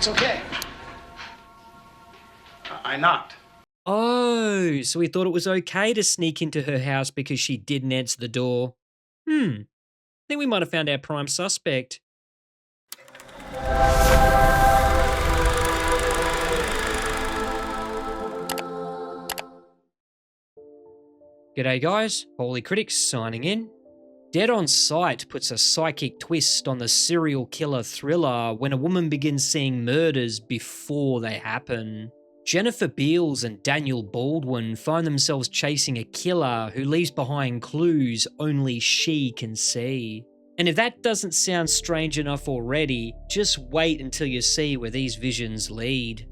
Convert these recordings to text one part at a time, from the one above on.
It's okay. I knocked. Oh, so he thought it was okay to sneak into her house because she didn't answer the door. I think we might have found our prime suspect. G'day guys, Holy Critics signing in. Dead on Sight puts a psychic twist on the serial killer thriller when a woman begins seeing murders before they happen. Jennifer Beals and Daniel Baldwin find themselves chasing a killer who leaves behind clues only she can see. And if that doesn't sound strange enough already, just wait until you see where these visions lead.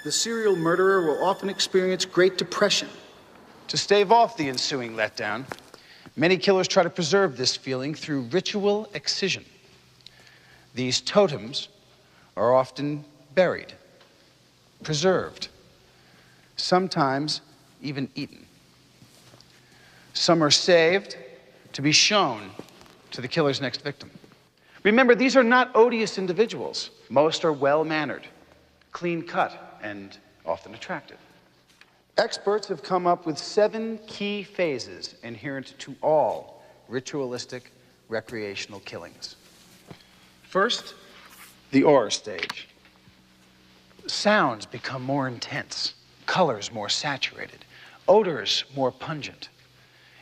The serial murderer will often experience great depression. To stave off the ensuing letdown, many killers try to preserve this feeling through ritual excision. These totems are often buried, preserved, sometimes even eaten. Some are saved to be shown to the killer's next victim. Remember, these are not odious individuals. Most are well-mannered, clean-cut, and often attractive. Experts have come up with 7 key phases inherent to all ritualistic recreational killings. First, the aura stage. Sounds become more intense, colors more saturated, odors more pungent.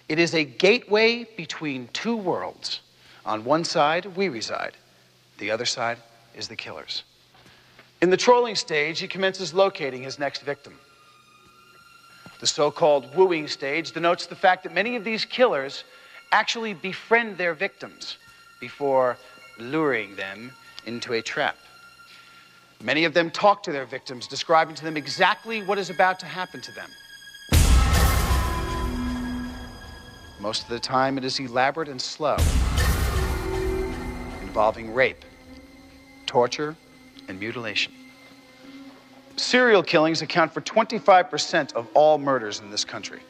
It is a gateway between two worlds. On one side, we reside. The other side is the killer's. In the trolling stage, he commences locating his next victim. The so-called wooing stage denotes the fact that many of these killers actually befriend their victims before luring them into a trap. Many of them talk to their victims, describing to them exactly what is about to happen to them. Most of the time, it is elaborate and slow, involving rape, torture, and mutilation. Serial killings account for 25% of all murders in this country,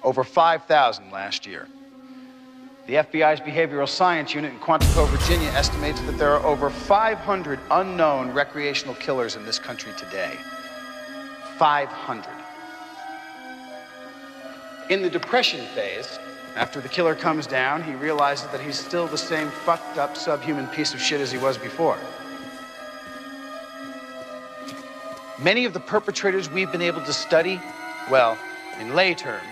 over 5,000 last year. The FBI's Behavioral Science Unit in Quantico, Virginia, estimates that there are over 500 unknown recreational killers in this country today. 500. In the depression phase, after the killer comes down, he realizes that he's still the same fucked up subhuman piece of shit as he was before. Many of the perpetrators we've been able to study, well, in lay terms,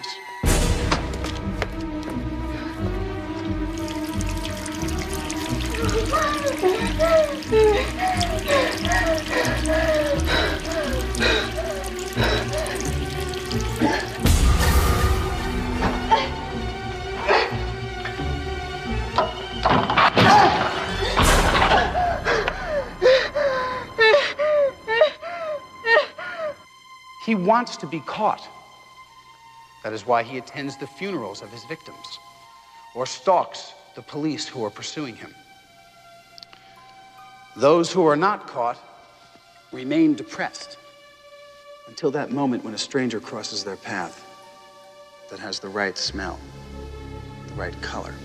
he wants to be caught. That is why he attends the funerals of his victims or stalks the police who are pursuing him. Those who are not caught remain depressed until that moment when a stranger crosses their path that has the right smell, the right color,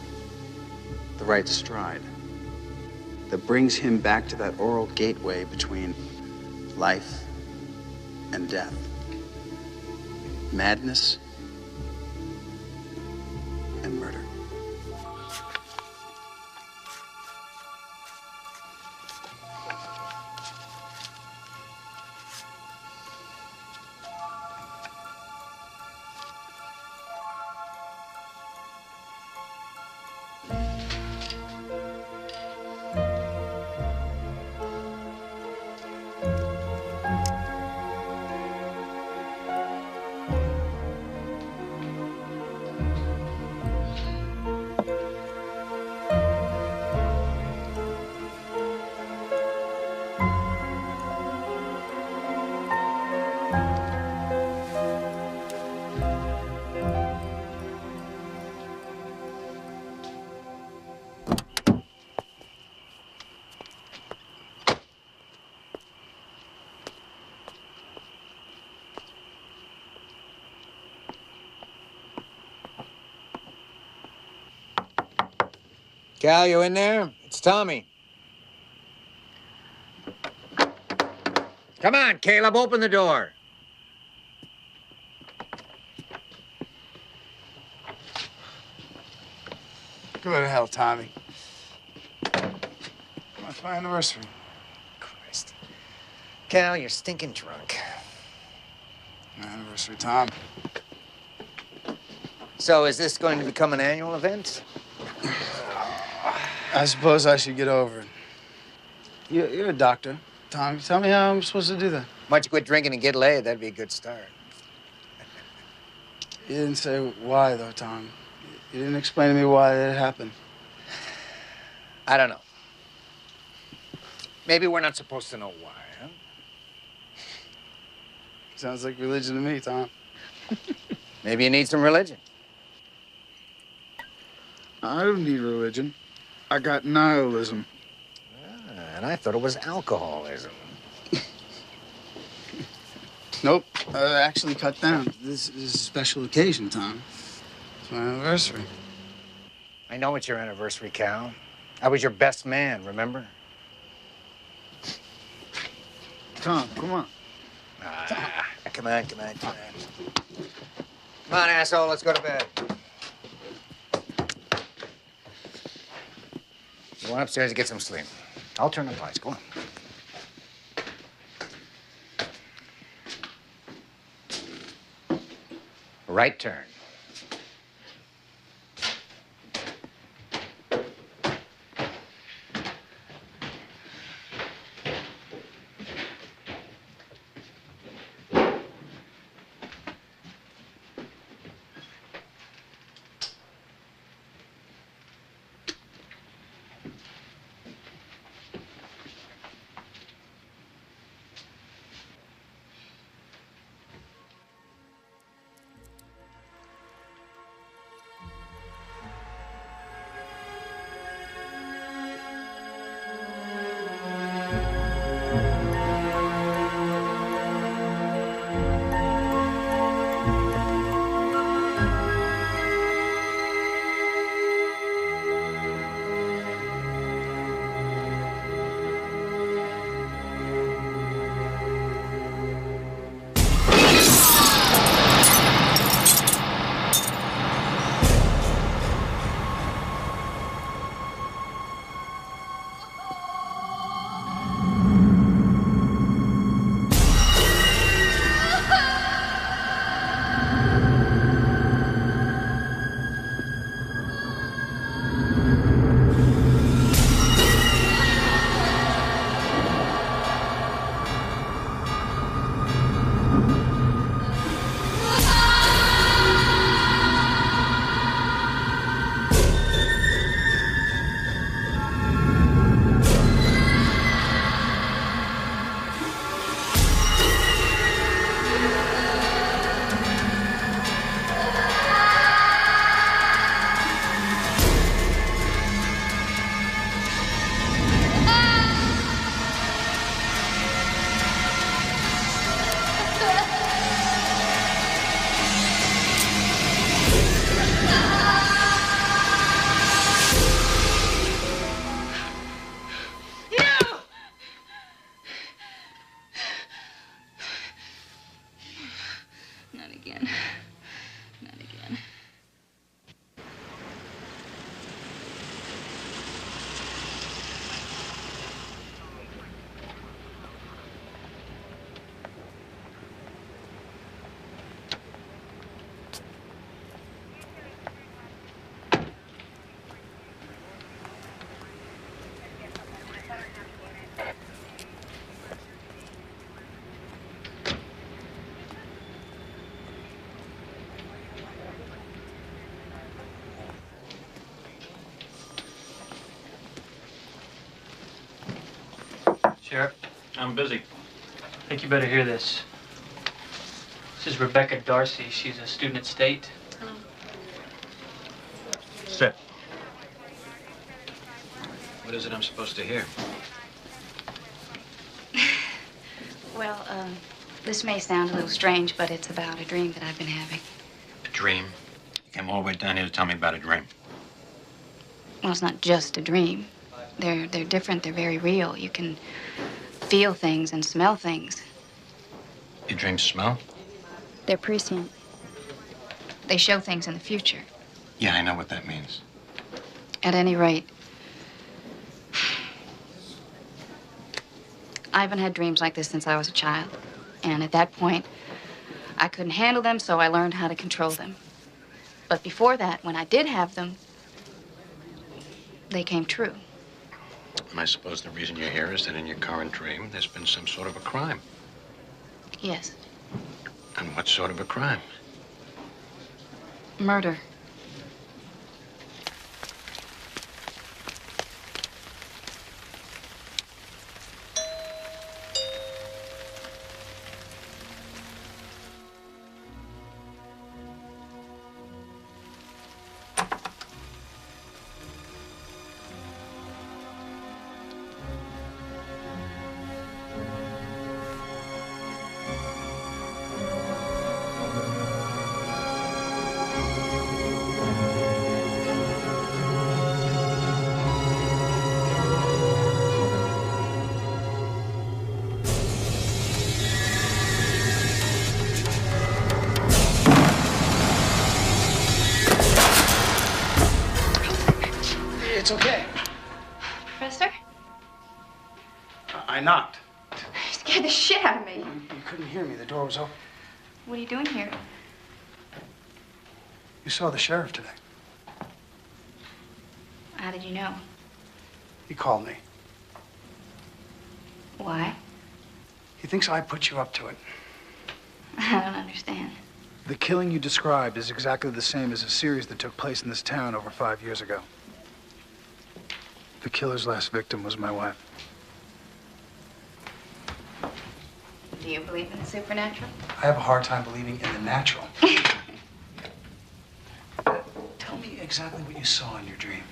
the right stride, that brings him back to that oral gateway between life and death. Madness and murder. Cal, you in there? It's Tommy. Come on, Caleb, open the door. Go to hell, Tommy. It's my anniversary. Christ. Cal, you're stinking drunk. My anniversary, Tom. So is this going to become an annual event? I suppose I should get over it. You're a doctor, Tom. Tell me how I'm supposed to do that. Why don't you quit drinking and get laid? That'd be a good start. You didn't say why, though, Tom. You didn't explain to me why that happened. I don't know. Maybe we're not supposed to know why, huh? Sounds like religion to me, Tom. Maybe you need some religion. I don't need religion. I got nihilism. And I thought it was alcoholism. Nope. I actually cut down. This is a special occasion, Tom. It's my anniversary. I know it's your anniversary, Cal. I was your best man, remember? Tom, come on. Come on. Come on, asshole, let's go to bed. Go on upstairs and get some sleep. I'll turn the lights. Go on. Right turn. Sheriff, I'm busy. I think you better hear this. This is Rebecca Darcy. She's a student at State. Sit. What is it I'm supposed to hear? Well, this may sound a little strange, but it's about a dream that I've been having. A dream? You came all the way down here to tell me about a dream. Well, it's not just a dream. They're different. They're very real. You can feel things and smell things. Your dreams smell? They're prescient. They show things in the future. Yeah, I know what that means. At any rate, I haven't had dreams like this since I was a child. And at that point, I couldn't handle them, so I learned how to control them. But before that, when I did have them, they came true. And I suppose the reason you're here is that in your current dream, there's been some sort of a crime. Yes. And what sort of a crime? Murder. It's okay. Professor? I knocked. You scared the shit out of me. You couldn't hear me. The door was open. What are you doing here? You saw the sheriff today. How did you know? He called me. Why? He thinks I put you up to it. I don't understand. The killing you described is exactly the same as a series that took place in this town over 5 years ago. The killer's last victim was my wife. Do you believe in the supernatural? I have a hard time believing in the natural. Tell me exactly what you saw in your dream.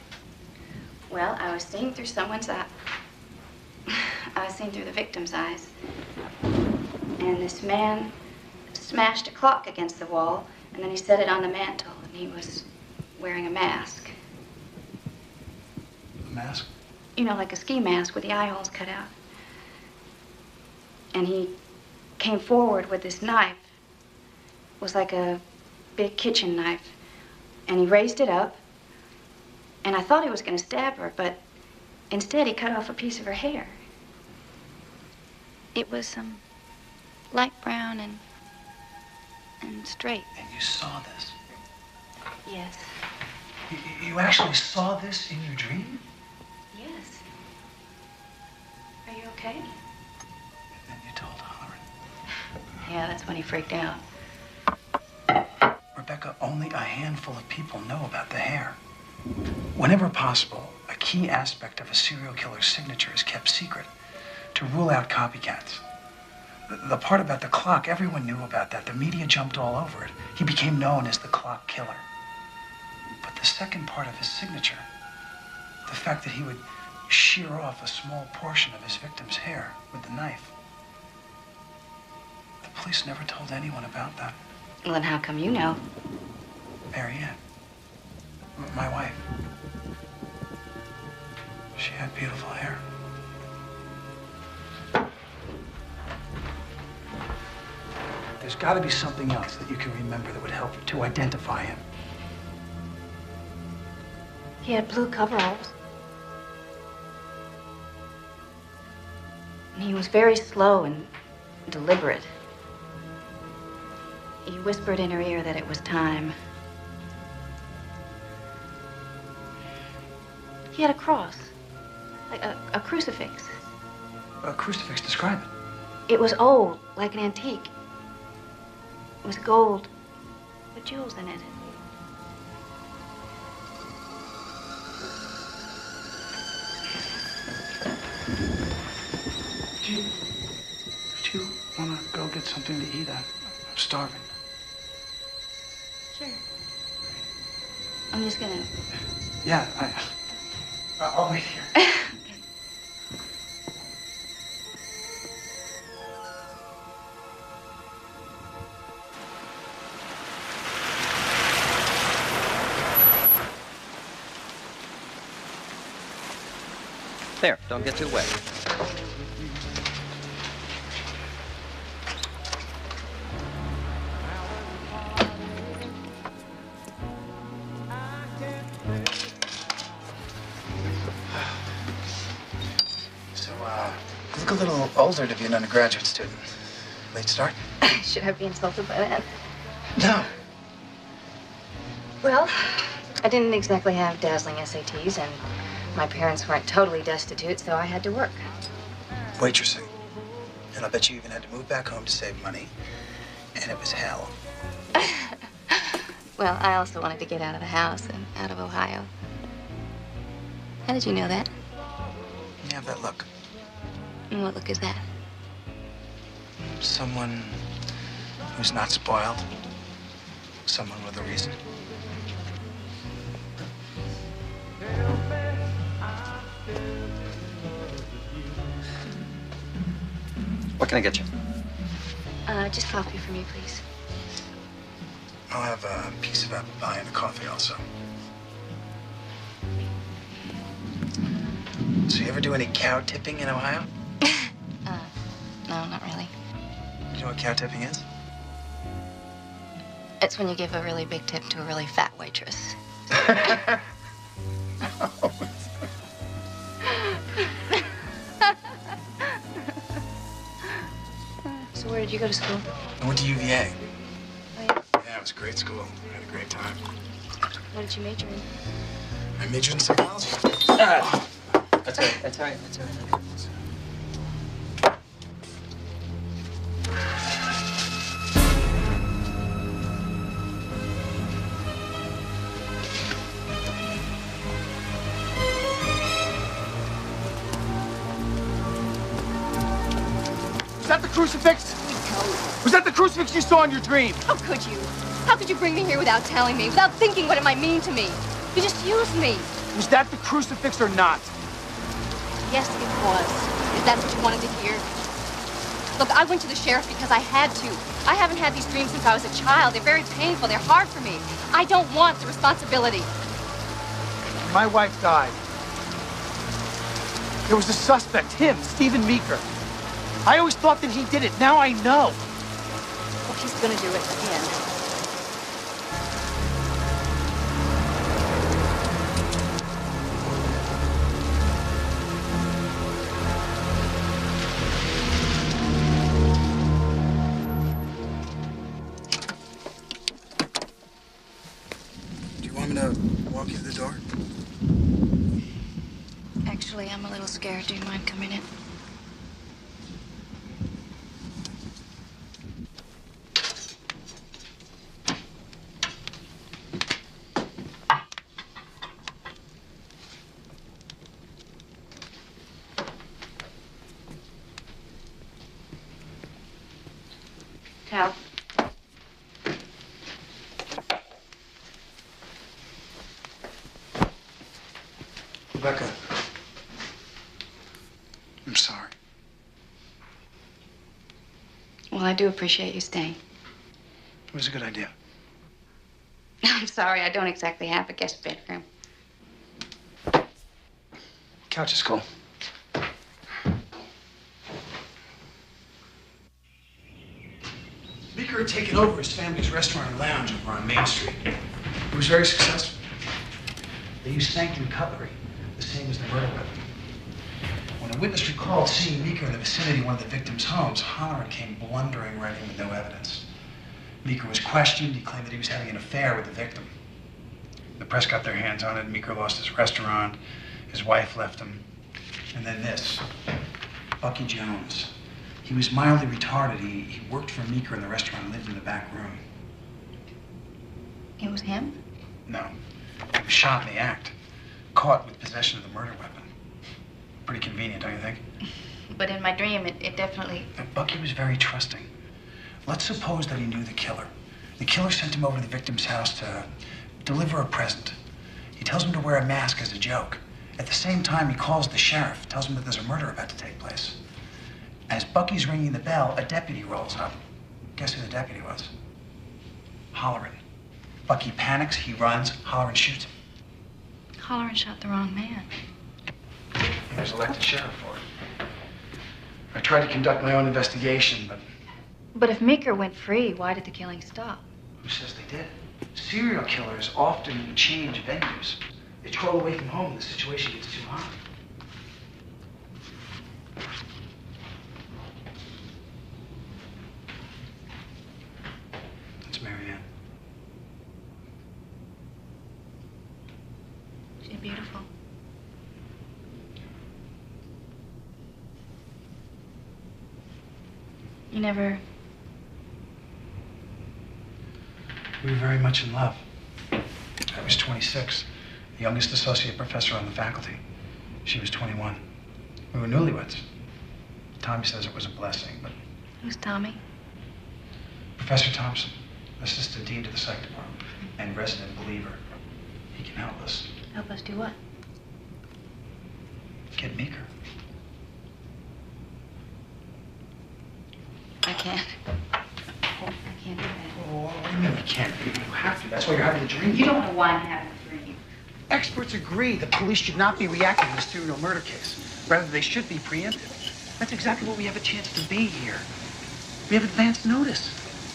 Well, I was seeing through someone's eye. I was seeing through the victim's eyes. And this man smashed a clock against the wall, and then he set it on the mantle, and he was wearing a mask. A mask? You know, like a ski mask with the eye holes cut out. And he came forward with this knife. It was like a big kitchen knife. And he raised it up, and I thought he was going to stab her, but instead he cut off a piece of her hair. It was light brown and straight. And you saw this? Yes. You actually saw this in your dream? Yes. Are you okay? And then you told Holleran. Yeah, that's when he freaked out. Rebecca, only a handful of people know about the hair. Whenever possible, a key aspect of a serial killer's signature is kept secret to rule out copycats. The part about the clock, everyone knew about that. The media jumped all over it. He became known as the clock killer. But the second part of his signature, the fact that he would shear off a small portion of his victim's hair with the knife, the police never told anyone about that. Well, then how come you know? Marianne, my wife, she had beautiful hair. There's got to be something else that you can remember that would help you to identify him. He had blue coveralls. And he was very slow and deliberate. He whispered in her ear that it was time. He had a cross, like a crucifix. A crucifix, describe it. It was old, like an antique. It was gold with jewels in it. Do you want to go get something to eat? I'm starving. Sure. I'm just gonna... Yeah, I'll wait here. There, don't get too wet. So, you look a little older to be an undergraduate student. Late start? Should I be insulted by that? No. Well, I didn't exactly have dazzling SATs, and my parents weren't totally destitute, so I had to work. Waitressing. And I bet you even had to move back home to save money. And it was hell. Well, I also wanted to get out of the house and out of Ohio. How did you know that? You have that look. And what look is that? Someone who's not spoiled. Someone with a reason. What can I get you? Just coffee for me, please. I'll have a piece of apple pie and a coffee also. So you ever do any cow tipping in Ohio? No, not really. You know what cow tipping is? It's when you give a really big tip to a really fat waitress. So where did you go to school? I went to UVA. Oh, yeah. Yeah, it was a great school. I had a great time. What did you major in? I majored in psychology. That's all right. That's all right. That's all right. Was that the crucifix? Was that the crucifix you saw in your dream? How could you? How could you bring me here without telling me, without thinking what it might mean to me? You just used me. Was that the crucifix or not? Yes, it was. If that's what you wanted to hear. Look, I went to the sheriff because I had to. I haven't had these dreams since I was a child. They're very painful. They're hard for me. I don't want the responsibility. My wife died. There was a suspect, him, Stephen Meeker. I always thought that he did it. Now I know. Well, he's gonna do it again. Do you want me to walk you to the door? Actually, I'm a little scared. Do you mind coming in? Towel. Rebecca. I'm sorry. Well, I do appreciate you staying. It was a good idea. I'm sorry, I don't exactly have a guest bedroom. Couch is cool. Meeker had taken over his family's restaurant and lounge over on Main Street. It was very successful. They used sanctum cutlery, the same as the murder weapon. When a witness recalled seeing Meeker in the vicinity of one of the victims' homes, Holleran came blundering right in with no evidence. Meeker was questioned. He claimed that he was having an affair with the victim. The press got their hands on it. Meeker lost his restaurant. His wife left him. And then this, Bucky Jones. He was mildly retarded. He worked for Meeker in the restaurant and lived in the back room. It was him? No, he was shot in the act, caught with possession of the murder weapon. Pretty convenient, don't you think? But in my dream, it definitely... Bucky was very trusting. Let's suppose that he knew the killer. The killer sent him over to the victim's house to deliver a present. He tells him to wear a mask as a joke. At the same time, he calls the sheriff, tells him that there's a murder about to take place. As Bucky's ringing the bell, a deputy rolls up. Guess who the deputy was? Holleran. Bucky panics, he runs, Holleran shoots him. Holleran shot the wrong man. He was elected sheriff for it. I tried to conduct my own investigation, but... But if Meeker went free, why did the killing stop? Who says they did? Serial killers often change venues. They troll away from home when the situation gets too hot. That's Marianne. She's beautiful. You never... We were very much in love. I was 26, the youngest associate professor on the faculty. She was 21. We were newlyweds. Tommy says it was a blessing, but... Who's Tommy? Professor Thompson, assistant dean to the psych department, and resident believer. He can help us. Help us do what? Get Meeker. I can't. I can't do that. Oh, what do you mean you can't? You have to. That's why you're having the dream. You don't know why I'm having a dream. Experts agree the police should not be reacting to a serial murder case. Rather, they should be preemptive. That's exactly what we have a chance to be here. We have advance notice.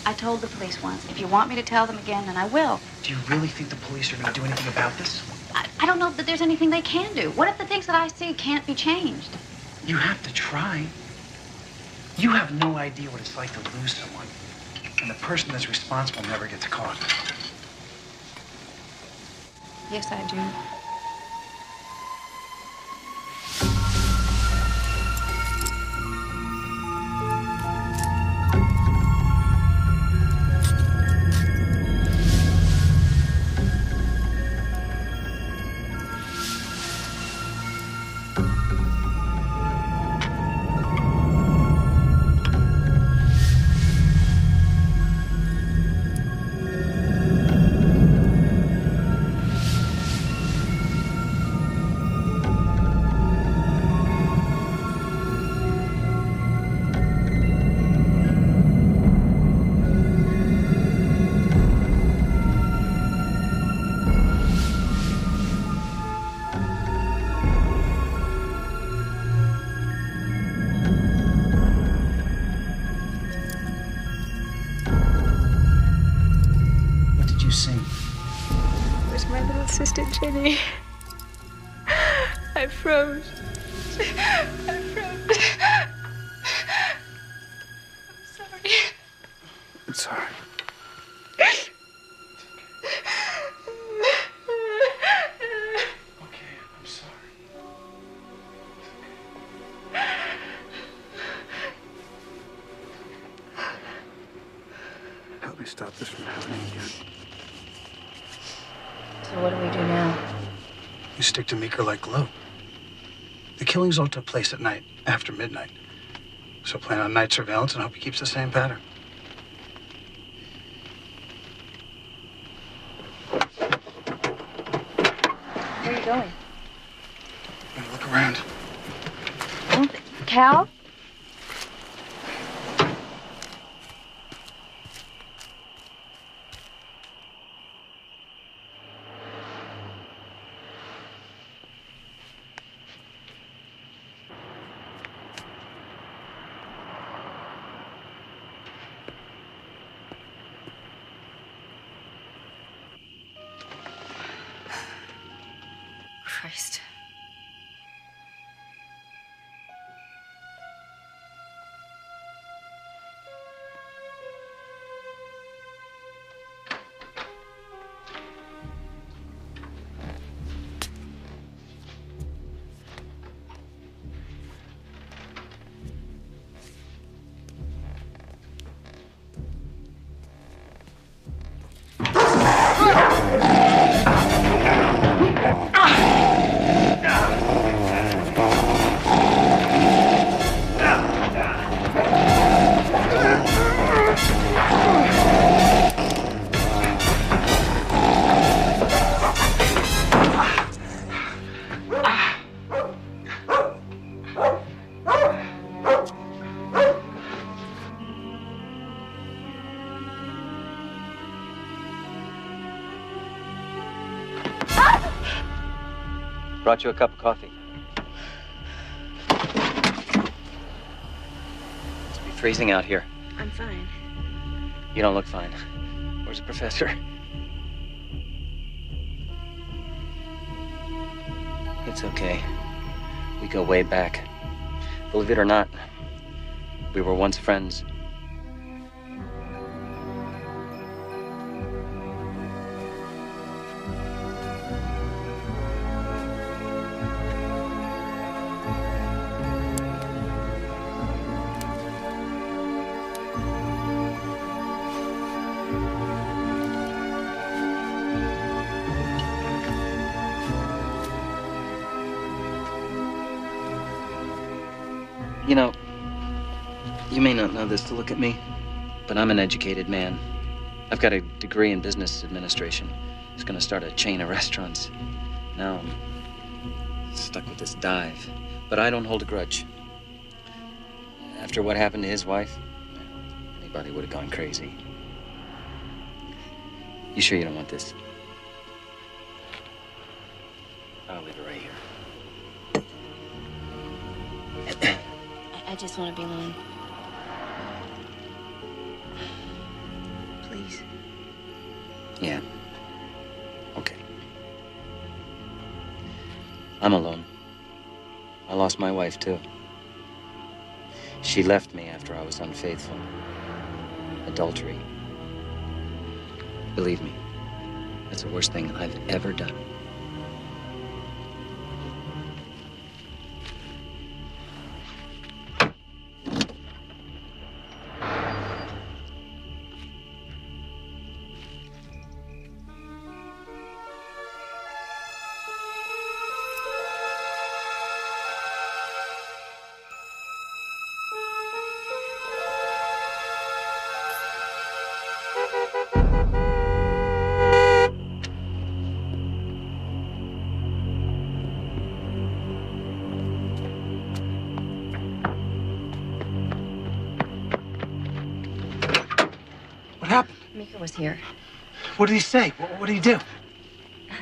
I told the police once. If you want me to tell them again, then I will. Do you really think the police are going to do anything about this? I don't know that there's anything they can do. What if the things that I see can't be changed? You have to try. You have no idea what it's like to lose someone. And the person that's responsible never gets caught. Yes, I do. Sister Jenny. I froze. I froze. I'm sorry. It's all right. Okay, I'm sorry. Help me stop this from happening again. So what do we do now? You stick to Meeker like glue. The killings all took place at night, after midnight. So plan on night surveillance and hope he keeps the same pattern. Where are you going? I'm gonna look around. Cal? Christ. Brought you a cup of coffee. Must be freezing out here. I'm fine. You don't look fine. Where's the professor? It's okay. We go way back. Believe it or not, we were once friends. You know, you may not know this to look at me, but I'm an educated man. I've got a degree in business administration. I was gonna start a chain of restaurants. Now I'm stuck with this dive, but I don't hold a grudge. After what happened to his wife, anybody would have gone crazy. You sure you don't want this? I'll leave it right here. I just want to be alone. Please. Yeah. Okay. I'm alone. I lost my wife, too. She left me after I was unfaithful. Adultery. Believe me, that's the worst thing I've ever done. What happened? Mika was here. What did he say? What did he do?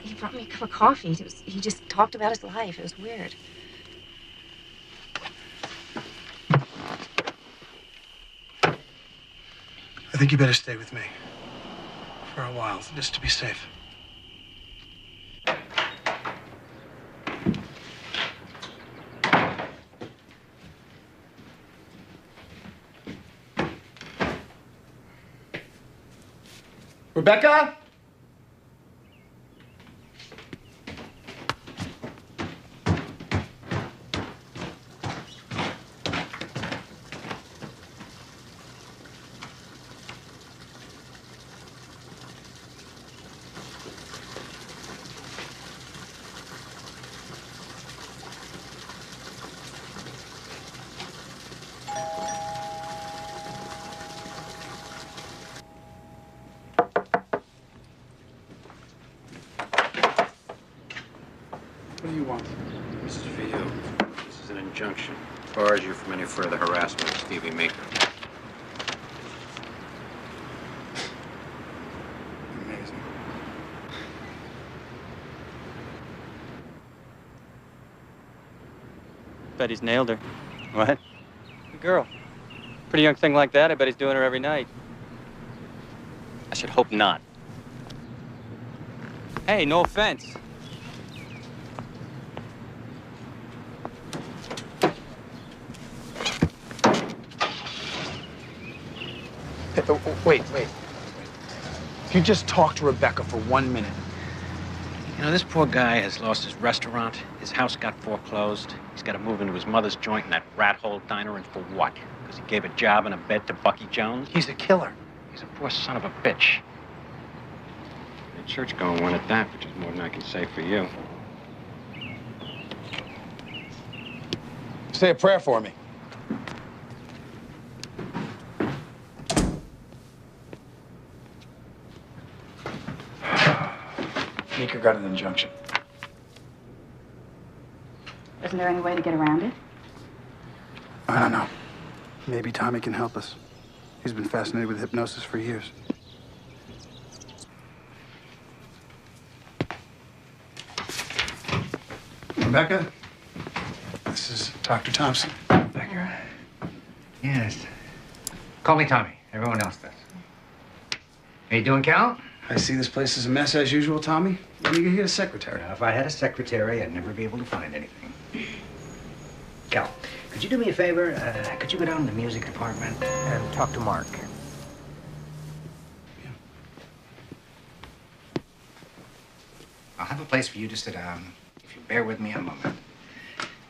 He brought me a cup of coffee. He just talked about his life. It was weird. I think you better stay with me. For a while, just to be safe. Rebecca? What do you want? This is for you. This is an injunction. Bars you from any further harassment of Stevie Meeker. Amazing. Bet he's nailed her. What? Good girl. Pretty young thing like that, I bet he's doing her every night. I should hope not. Hey, no offense. Wait. If you just talk to Rebecca for 1 minute. You know, this poor guy has lost his restaurant. His house got foreclosed. He's got to move into his mother's joint in that rat hole diner. And for what? Because he gave a job and a bed to Bucky Jones? He's a killer. He's a poor son of a bitch. A church-going one at that, which is more than I can say for you. Say a prayer for me. Meeker got an injunction. Isn't there any way to get around it? I don't know. Maybe Tommy can help us. He's been fascinated with hypnosis for years. Rebecca, this is Dr. Thompson. Becker. Yes. Call me Tommy. Everyone else does. How you doing, Cal? I see this place is a mess as usual, Tommy. Let me get you a secretary. Now, if I had a secretary, I'd never be able to find anything. Cal, could you do me a favor? Could you go down to the music department and talk to Mark? Yeah. I'll have a place for you to sit down if you bear with me a moment.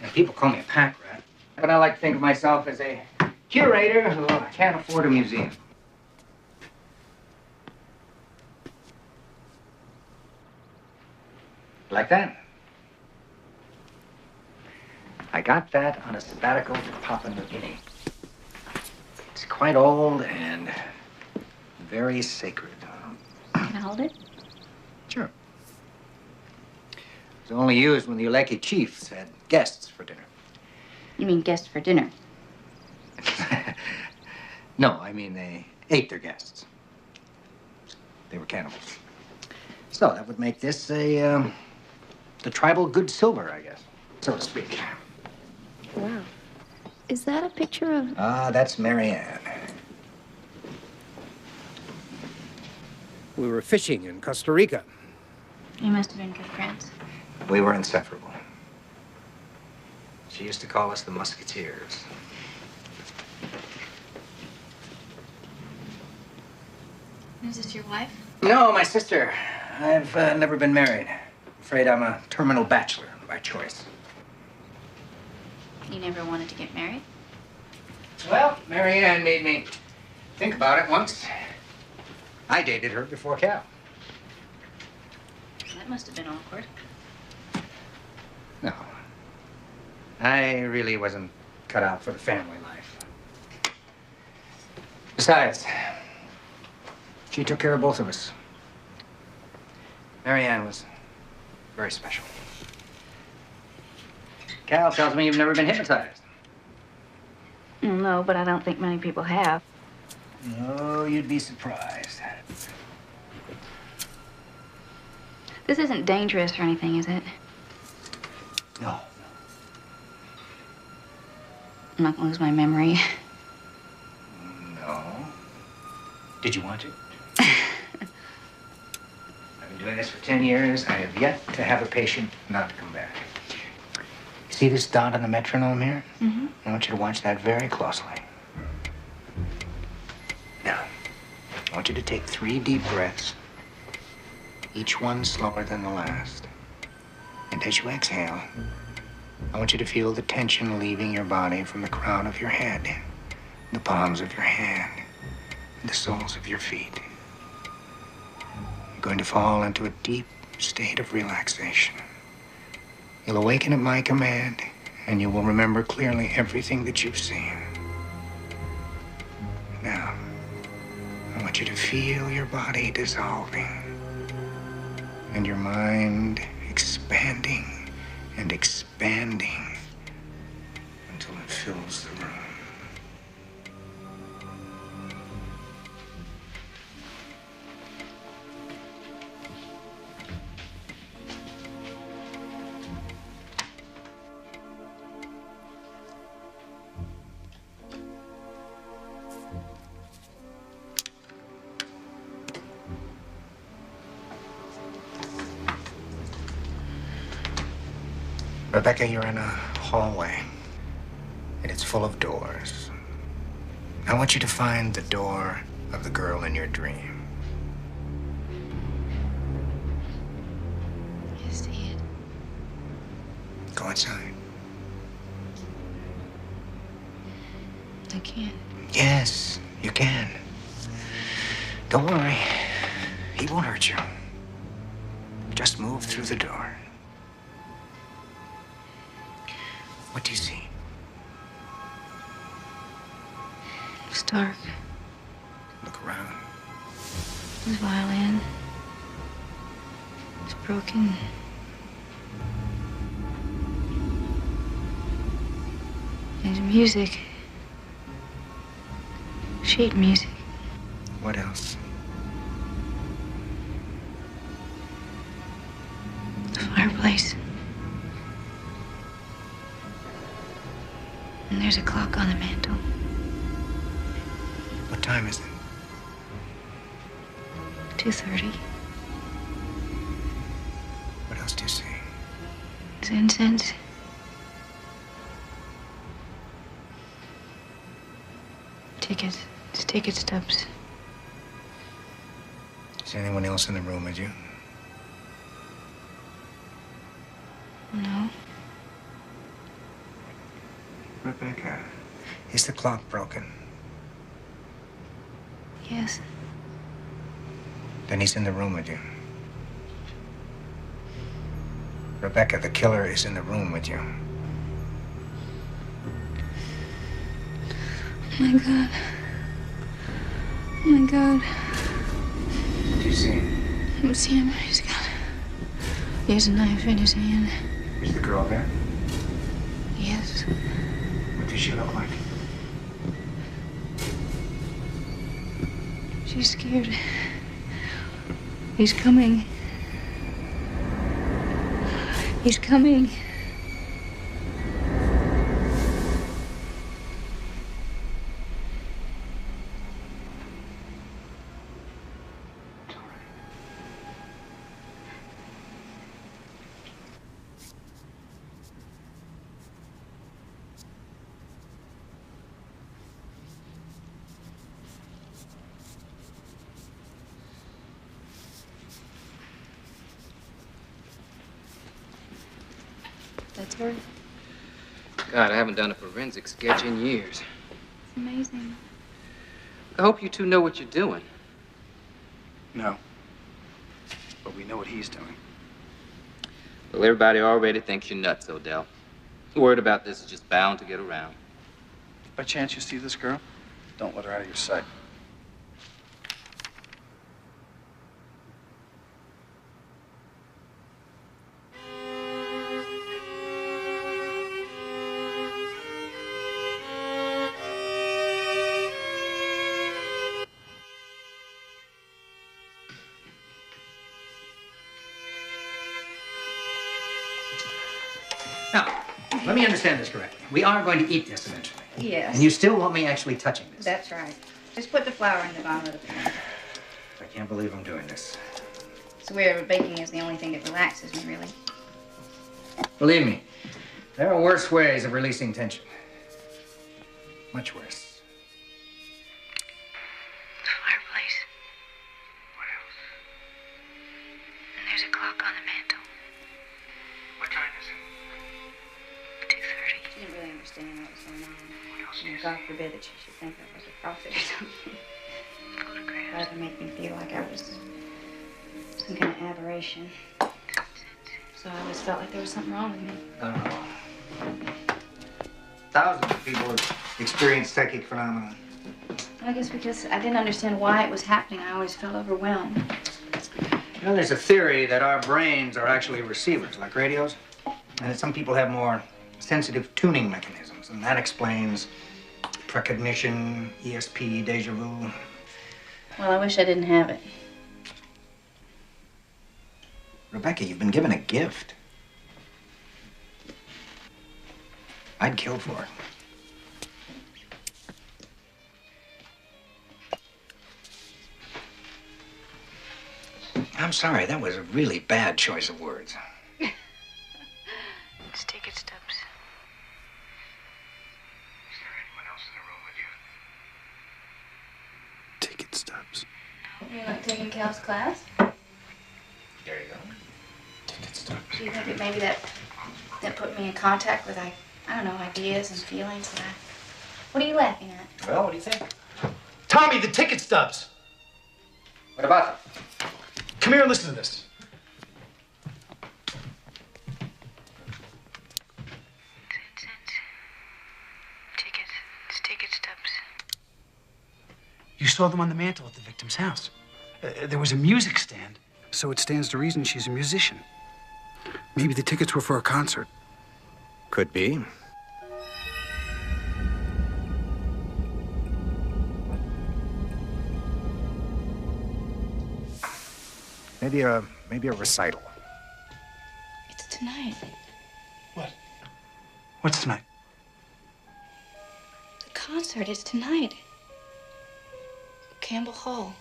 Now, people call me a pack rat, but I like to think of myself as a curator who can't afford a museum. Like that? I got that on a sabbatical to Papua New Guinea. It's quite old and very sacred. Can I hold it? Sure. It was only used when the Uleki chiefs had guests for dinner. You mean guest for dinner? No, I mean they ate their guests. They were cannibals. So that would make this the tribal good silver, I guess, so to speak. Wow. Is that a picture of... Ah, that's Marianne. We were fishing in Costa Rica. You must have been good friends. We were inseparable. She used to call us the Musketeers. Is this your wife? No, my sister. I've never been married. I'm afraid I'm a terminal bachelor by choice. You never wanted to get married? Well, Marianne made me think about it once. I dated her before Cal. That must have been awkward. No. I really wasn't cut out for the family life. Besides, she took care of both of us. Marianne was very special. Cal tells me you've never been hypnotized. No, but I don't think many people have. Oh, you'd be surprised. This isn't dangerous or anything, is it? No. I'm not gonna lose my memory. No. Did you want to? I've been doing this for 10 years. I have yet to have a patient not come back. See this dot on the metronome here? Mm-hmm. I want you to watch that very closely. Now, I want you to take 3 deep breaths, each one slower than the last. And as you exhale, I want you to feel the tension leaving your body from the crown of your head, the palms of your hand, and the soles of your feet. You're going to fall into a deep state of relaxation. You'll awaken at my command, and you will remember clearly everything that you've seen. Now, I want you to feel your body dissolving, and your mind expanding and expanding until it fills the room. Rebecca, you're in a hallway, and it's full of doors. I want you to find the door of the girl in your dream. I see it. Go outside. I can't. Yes, you can. Don't worry. He won't hurt you. Just move through the door. What do you see? It's dark. Look around. His violin. It's broken. There's music. Sheet music. What else? The fireplace. And there's a clock on the mantle. What time is it? 2:30. What else do you see? It's incense. Tickets. It's ticket stubs. Is there anyone else in the room with you? No. Rebecca, is the clock broken? Yes. Then he's in the room with you. Rebecca, the killer is in the room with you. Oh my God. Oh my God. What do you see? I don't see him. He has a knife in his hand. Is the girl there? Yes. What does she look like? She's scared. He's coming. He's coming. That's her. God, I haven't done a forensic sketch in years. It's amazing. I hope you two know what you're doing. No. But we know what he's doing. Well, everybody already thinks you're nuts, Odell. Word about this is just bound to get around. By chance you see this girl? Don't let her out of your sight. Now, let me understand this correctly. We are going to eat this eventually. Yes. And you still want me actually touching this? That's right. Just put the flour in the bottom of the pan. I can't believe I'm doing this. It's weird, but baking is the only thing that relaxes me, really. Believe me, there are worse ways of releasing tension. Much worse. The fireplace. What else? And there's a clock on the mantle. What time is it? 2:30. She didn't really understand what was going on. What else And God forbid that she should think I was a prophet or something. Photographs. That would make me feel like I was some kind of aberration. So I always felt like there was something wrong with me. Thousands of people have experienced psychic phenomena. I guess because I didn't understand why it was happening, I always felt overwhelmed. You know, there's a theory that our brains are actually receivers, like radios, and that some people have more sensitive tuning mechanisms, and that explains precognition, ESP, deja vu. Well, I wish I didn't have it. Rebecca, you've been given a gift. I'd kill for it. I'm sorry, that was a really bad choice of words. It's ticket stubs. Is there anyone else in the room with you? Ticket stubs. You like taking Cal's class? There you go. Ticket stubs. Do you think that maybe that put me in contact with, I don't know, ideas and feelings that What are you laughing at? Well, what do you think? Tommy, the ticket stubs! What about them? Come here and listen to this. It's ticket stubs. You saw them on the mantle at the victim's house. There was a music stand, so it stands to reason she's a musician. Maybe the tickets were for a concert. Could be. Maybe a recital. It's tonight. What? What's tonight? concert is tonight. Campbell Hall.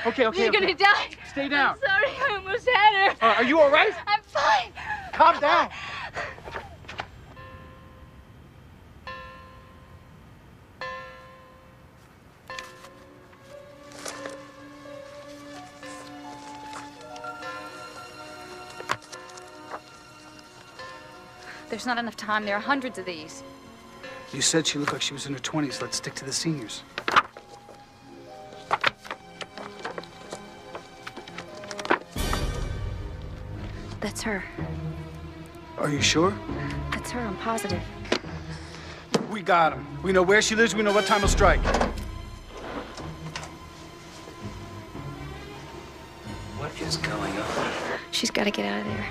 Okay. She's gonna die. Stay down. I'm sorry, I almost had her. Are you all right? I'm fine. Calm down. There's not enough time. There are hundreds of these. You said she looked like she was in her 20s. Let's stick to the seniors. That's her. Are you sure? That's her, I'm positive. We got him. We know where she lives. We know what time he'll strike. What is going on? She's got to get out of there.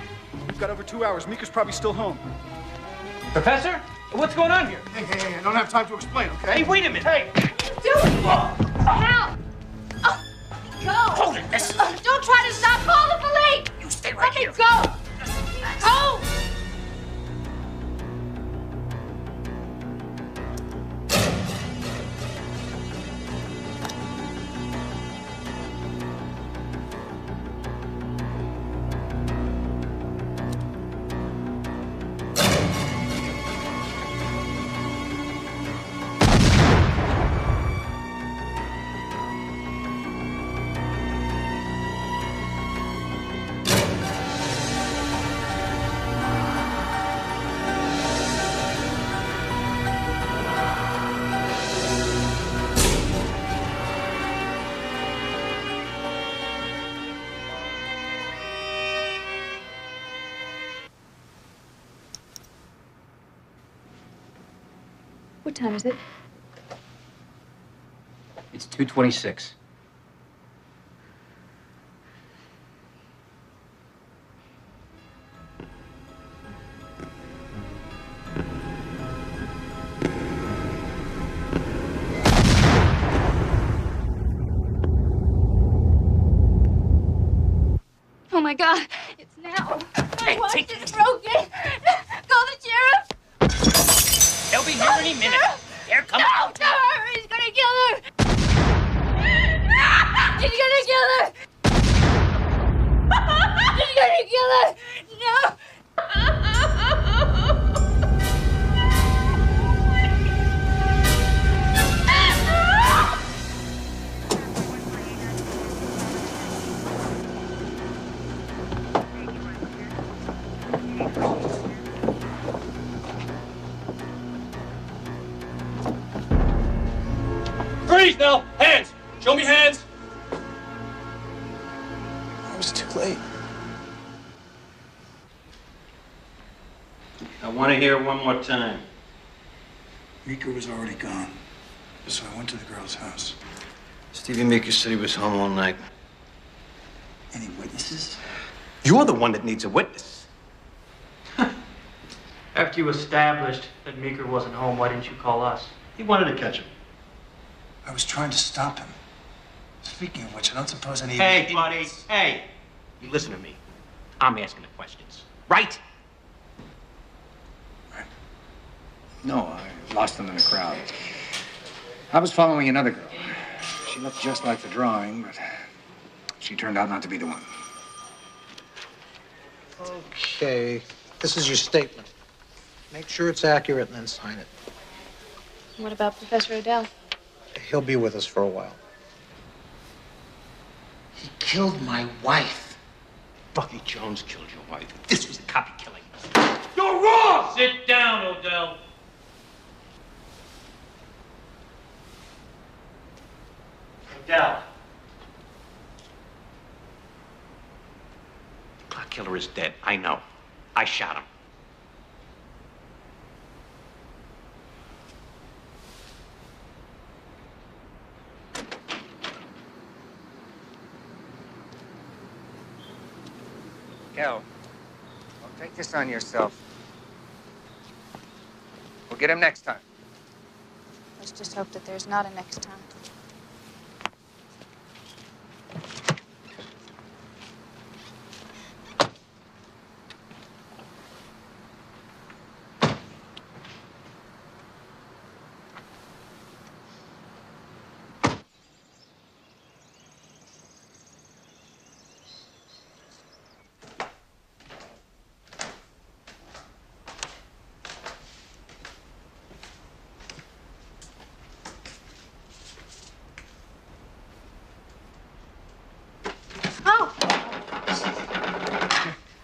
We've got over 2 hours. Mika's probably still home. Professor? What's going on here? Hey, I don't have time to explain, okay? Hey, wait a minute. Hey! Help! Oh, go! Hold it, miss. Don't try to stop. Call the police! You stay right here. Let me go! Go! What time is it? It's 2:26. Oh my God, it's now. Hey, My watch take is this. broken. Call the sheriff. They'll be here Call any the minute. sheriff. Here, come No, out. no, he's gonna kill her. He's gonna kill her. He's gonna kill her. No. Freeze now! Hands! Show me hands! I was too late. I want to hear one more time. Mika was already gone. So I went to the girl's house. Stevie Meeker said he was home all night. Any witnesses? You're the one that needs a witness. After you established that Meeker wasn't home, why didn't you call us? He wanted to catch him. I was trying to stop him. Speaking of which, I don't suppose any... Hey, buddy, hey. You listen to me. I'm asking the questions, right? No, I lost them in the crowd. I was following another girl. She looked just like the drawing, but she turned out not to be the one. Okay, this is your statement. Make sure it's accurate and then sign it. What about Professor Odell? He'll be with us for a while. He killed my wife. Bucky Jones killed your wife. This was a copy killing. You're wrong! Sit down, Odell. Odell. The clock killer is dead. I know. I shot him. Cal, don't take this on yourself. We'll get him next time. Let's just hope that there's not a next time.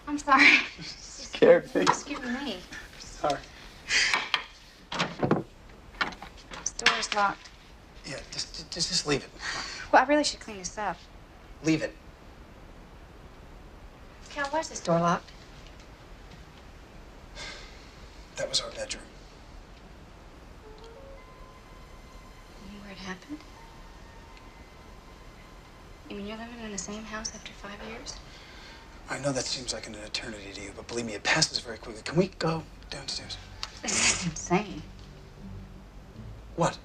I'm sorry. Scared me. Excuse me. Sorry. This door is locked. Yeah, just leave it. Well, I really should clean this up. Leave it. Cal, why is this door locked? That was our bedroom. You know where it happened? You mean you're living in the same house after 5 years? I know that seems like an eternity to you, but believe me, it passes very quickly. Can we go downstairs? This is insane. What?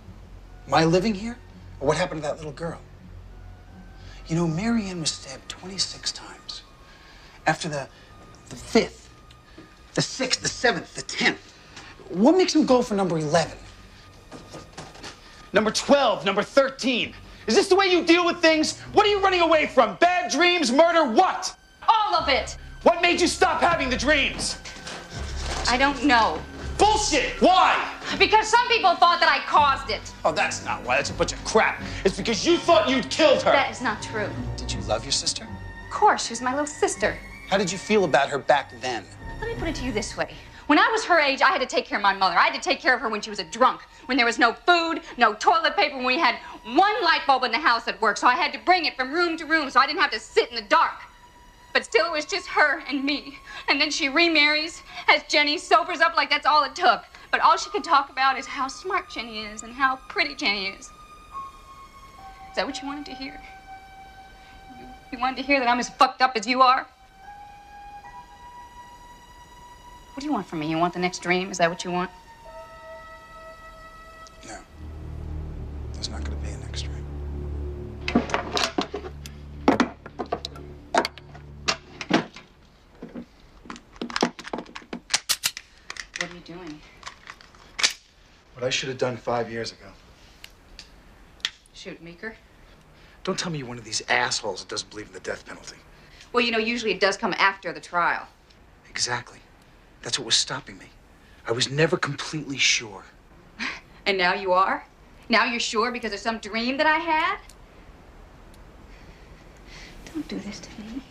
My living here? Or what happened to that little girl? You know, Mary Ann was stabbed 26 times. After the 5th, the 6th, the 7th, the 10th. What makes him go for number 11? Number 12, number 13. Is this the way you deal with things? What are you running away from? Bad dreams, murder, what? All of it! What made you stop having the dreams? I don't know. Bullshit! Why? Because some people thought that I caused it. Oh, that's not why. That's a bunch of crap. It's because you thought you'd killed her. That is not true. Did you love your sister? Of course, she was my little sister. How did you feel about her back then? Let me put it to you this way. When I was her age, I had to take care of my mother. I had to take care of her when she was a drunk, when there was no food, no toilet paper, when we had one light bulb in the house that worked, so I had to bring it from room to room so I didn't have to sit in the dark. But still, it was just her and me. And then she remarries, has Jenny, sobers up like that's all it took. But all she could talk about is how smart Jenny is and how pretty Jenny is. Is that what you wanted to hear? You wanted to hear that I'm as fucked up as you are? What do you want from me? You want the next dream? Is that what you want? No. There's not going to be a next dream. What are you doing? What I should have done 5 years ago. Shoot, Meeker. Don't tell me you're one of these assholes that doesn't believe in the death penalty. Well, you know, usually it does come after the trial. Exactly. That's what was stopping me. I was never completely sure. And now you are? Now you're sure because of some dream that I had? Don't do this to me.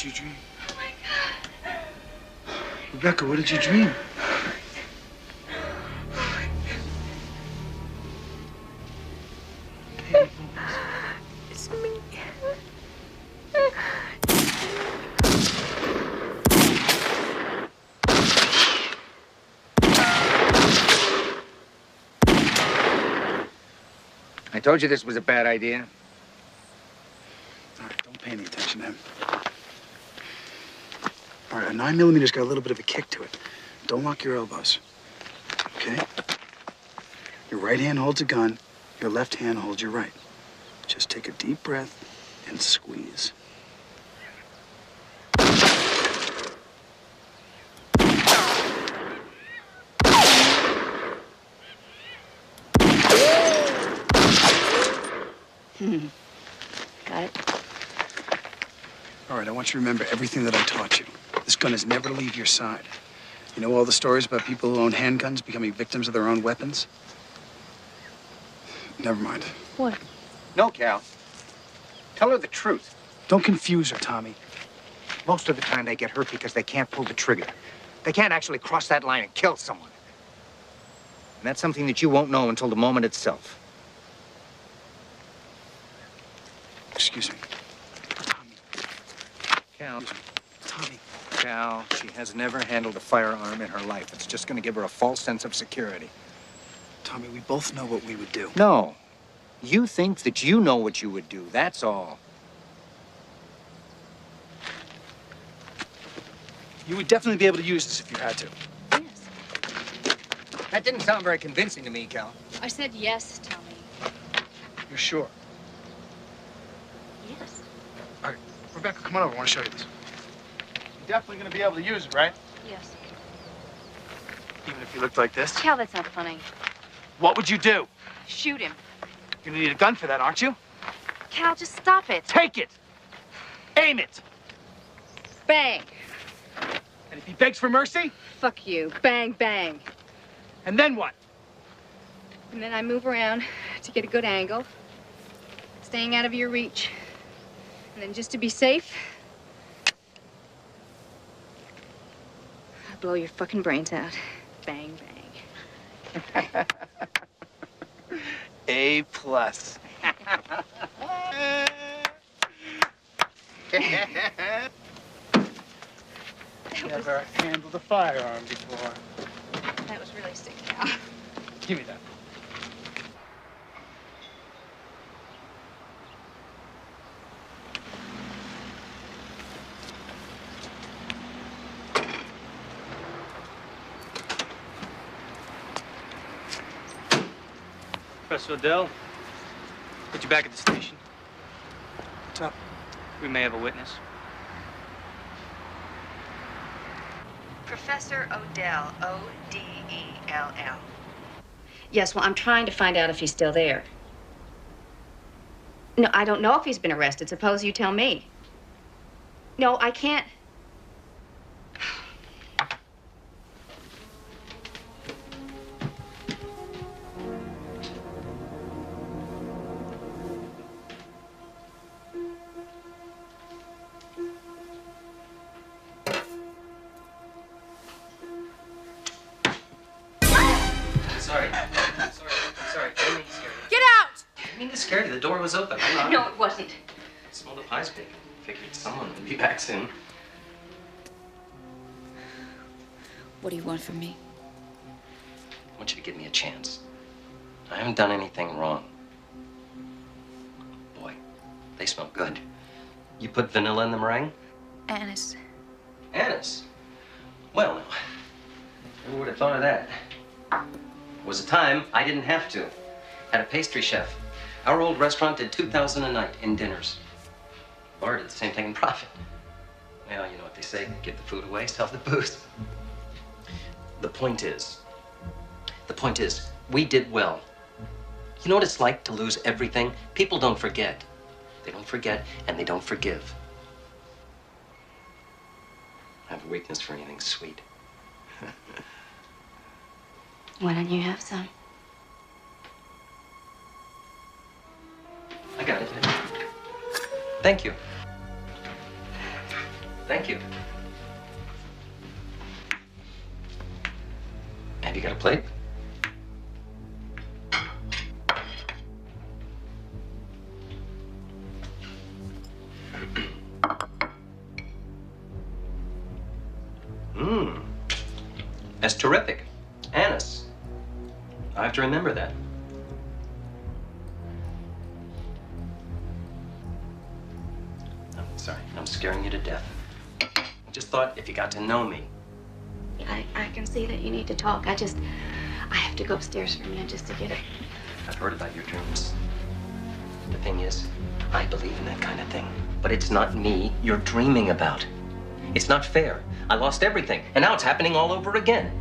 did you dream? Oh my God. Rebecca, what did you dream? It's me. I told you this was a bad idea. All right, don't pay any attention to him. All right, a 9mm's got a little bit of a kick to it. Don't lock your elbows. Okay? Your right hand holds a gun, your left hand holds your right. Just take a deep breath and squeeze. Got it? All right, I want you to remember everything that I taught you. This gun is never to leave your side. You know all the stories about people who own handguns becoming victims of their own weapons? Never mind. What? No, Cal. Tell her the truth. Don't confuse her, Tommy. Most of the time they get hurt because they can't pull the trigger. They can't actually cross that line and kill someone. And that's something that you won't know until the moment itself. Excuse me. Tommy. Cal. Tommy. Cal, she has never handled a firearm in her life. It's just going to give her a false sense of security. Tommy, we both know what we would do. No. You think that you know what you would do. That's all. You would definitely be able to use this if you had to. Yes. That didn't sound very convincing to me, Cal. I said yes, Tommy. You're sure? Yes. All right, Rebecca, come on over. I want to show you this. You're definitely going to be able to use it, right? Yes. Even if you looked like this? Cal, that's not funny. What would you do? Shoot him. You're going to need a gun for that, aren't you? Cal, just stop it. Take it. Aim it. Bang. And if he begs for mercy? Fuck you. Bang, bang. And then what? And then I move around to get a good angle, staying out of your reach. And then just to be safe, I blow your fucking brains out. Bang, bang. A+. Never handled a firearm before. That was really sick, Cal. Give me that. Professor Odell, put you back at the station. What's up? We may have a witness. Professor Odell, O-D-E-L-L. Yes, well, I'm trying to find out if he's still there. No, I don't know if he's been arrested. Suppose you tell me. No, I can't. Sorry. I didn't mean to scare you. Get out! I didn't mean to scare you. The door was open. I'm not. No, it wasn't. I smelled the pie's bacon. Figured someone would be back soon. What do you want from me? I want you to give me a chance. I haven't done anything wrong. Boy, they smell good. You put vanilla in the meringue? Anise. Anise? Well, who would have thought of that? Was a time I didn't have to. Had a pastry chef. Our old restaurant did $2,000 a night in dinners. Bar did the same thing in profit. Well, you know what they say, give the food away, sell the booze. The point is, we did well. You know what it's like to lose everything? People don't forget. They don't forget, and they don't forgive. I have a weakness for anything sweet. Why don't you have some? I got it. Thank you. Thank you. Have you got a plate? Mmm. That's terrific. Anise. I have to remember that. I'm sorry. I'm scaring you to death. I just thought if you got to know me. I can see that you need to talk. I have to go upstairs for a minute just to get it. I've heard about your dreams. The thing is, I believe in that kind of thing. But it's not me you're dreaming about. It's not fair. I lost everything, and now it's happening all over again.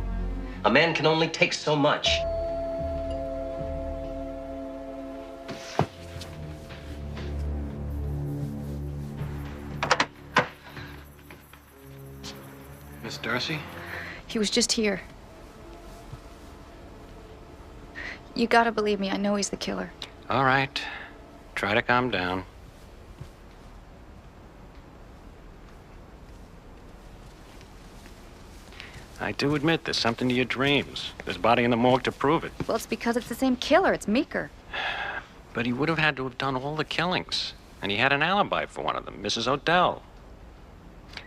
A man can only take so much. Miss Darcy? He was just here. You gotta believe me, I know he's the killer. All right. Try to calm down. I do admit there's something to your dreams. There's a body in the morgue to prove it. Well, it's because it's the same killer. It's Meeker. But he would have had to have done all the killings. And he had an alibi for one of them, Mrs. Odell.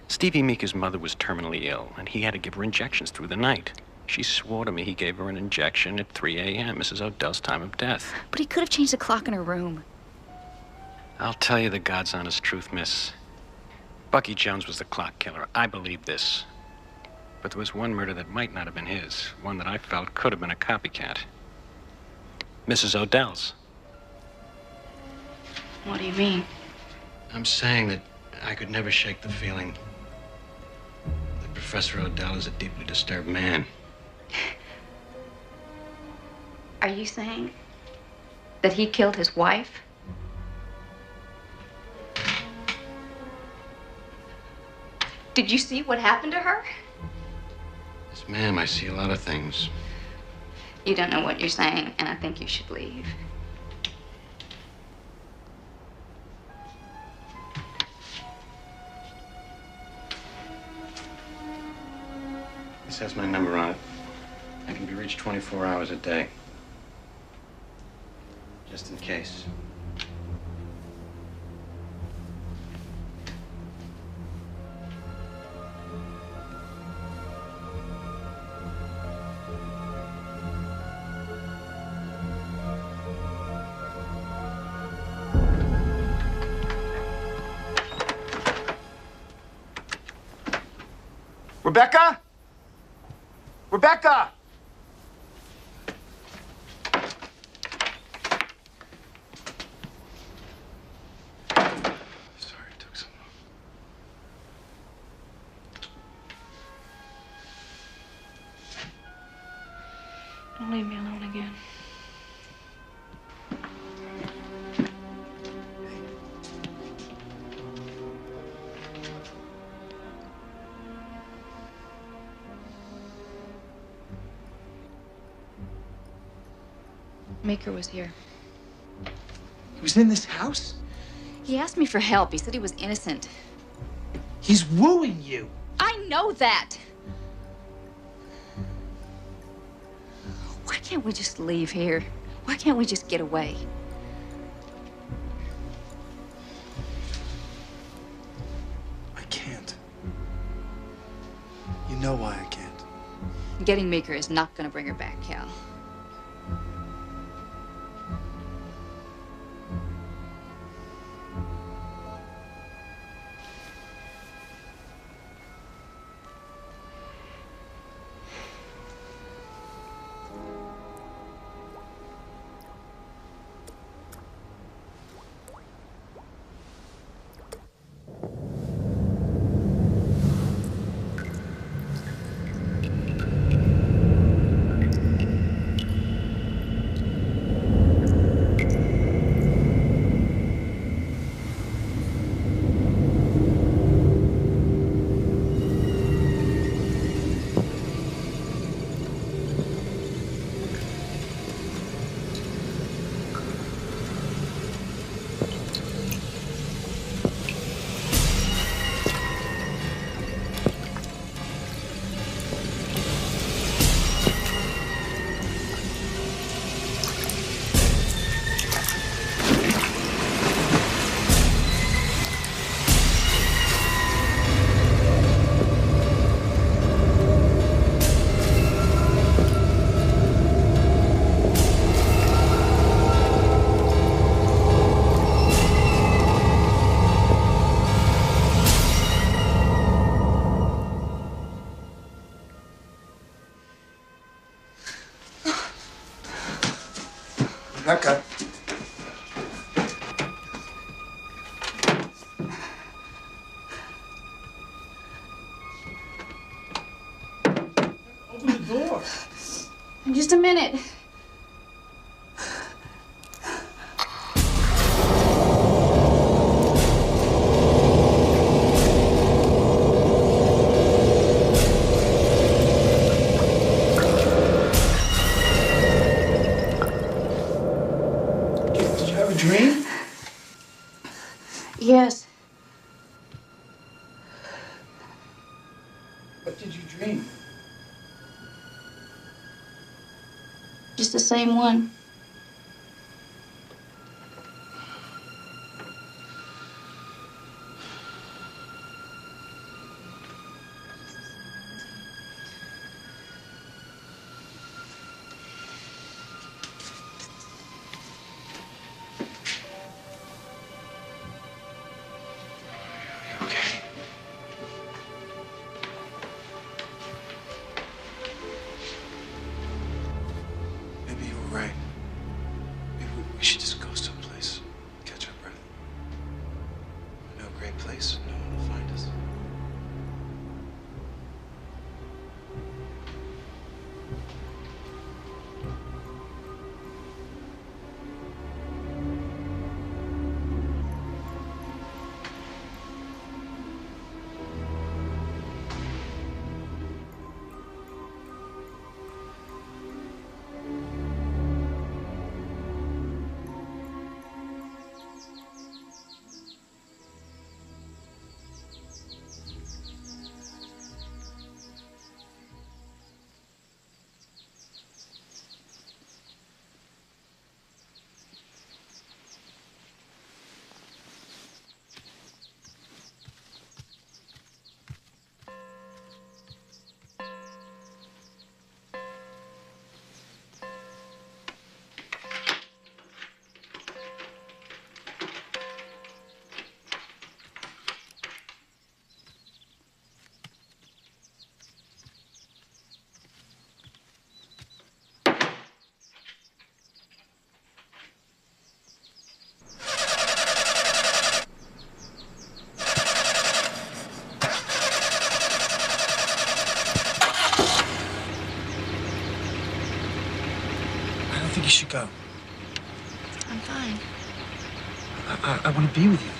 Stevie Meeker's mother was terminally ill, and he had to give her injections through the night. She swore to me he gave her an injection at 3 a.m., Mrs. Odell's time of death. But he could have changed the clock in her room. I'll tell you the God's honest truth, miss. Bucky Jones was the clock killer. I believe this. But there was one murder that might not have been his. One that I felt could have been a copycat. Mrs. Odell's. What do you mean? I'm saying that I could never shake the feeling that Professor Odell is a deeply disturbed man. Are you saying that he killed his wife? Did you see what happened to her? Yes, ma'am, I see a lot of things. You don't know what you're saying, and I think you should leave. This has my number on it. I can be reached 24 hours a day. Just in case. Rebecca? Rebecca! Sorry it took so long. Don't leave me alone again. Meeker was here. He was in this house? He asked me for help. He said he was innocent. He's wooing you. I know that. Why can't we just leave here? Why can't we just get away? I can't. You know why I can't. Getting Meeker is not gonna bring her back, Cal. Rebecca. Open the door. In just a minute. Did you have a dream? Yes. What did you dream? Just the same one. Okay. Maybe you were right. Maybe we should just go someplace, catch our breath. No great place, no one will find us. I don't think you should go. I'm fine. I want to be with you.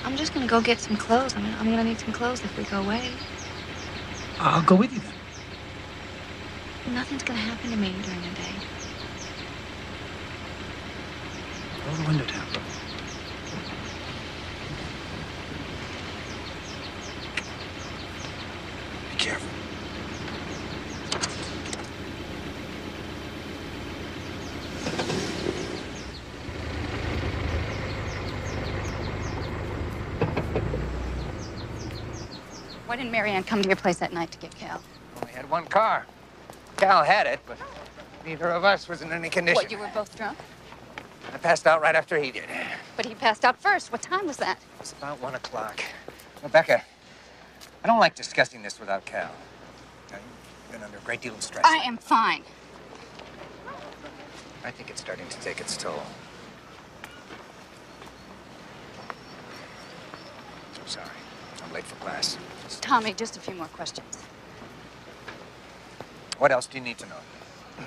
I'm just gonna go get some clothes. I'm gonna need some clothes if we go away. I'll go with you then. Nothing's gonna happen to me during the day. Roll the window down. Be careful. Why didn't Marianne come to your place that night to get Cal? Only had one car. Cal had it, but neither of us was in any condition. What, you were both drunk? I passed out right after he did. But he passed out first. What time was that? It's about 1 o'clock. Rebecca, I don't like discussing this without Cal. Now, you've been under a great deal of stress. I am fine. I think it's starting to take its toll. I'm sorry. I'm late for class. Tommy, just a few more questions. What else do you need to know?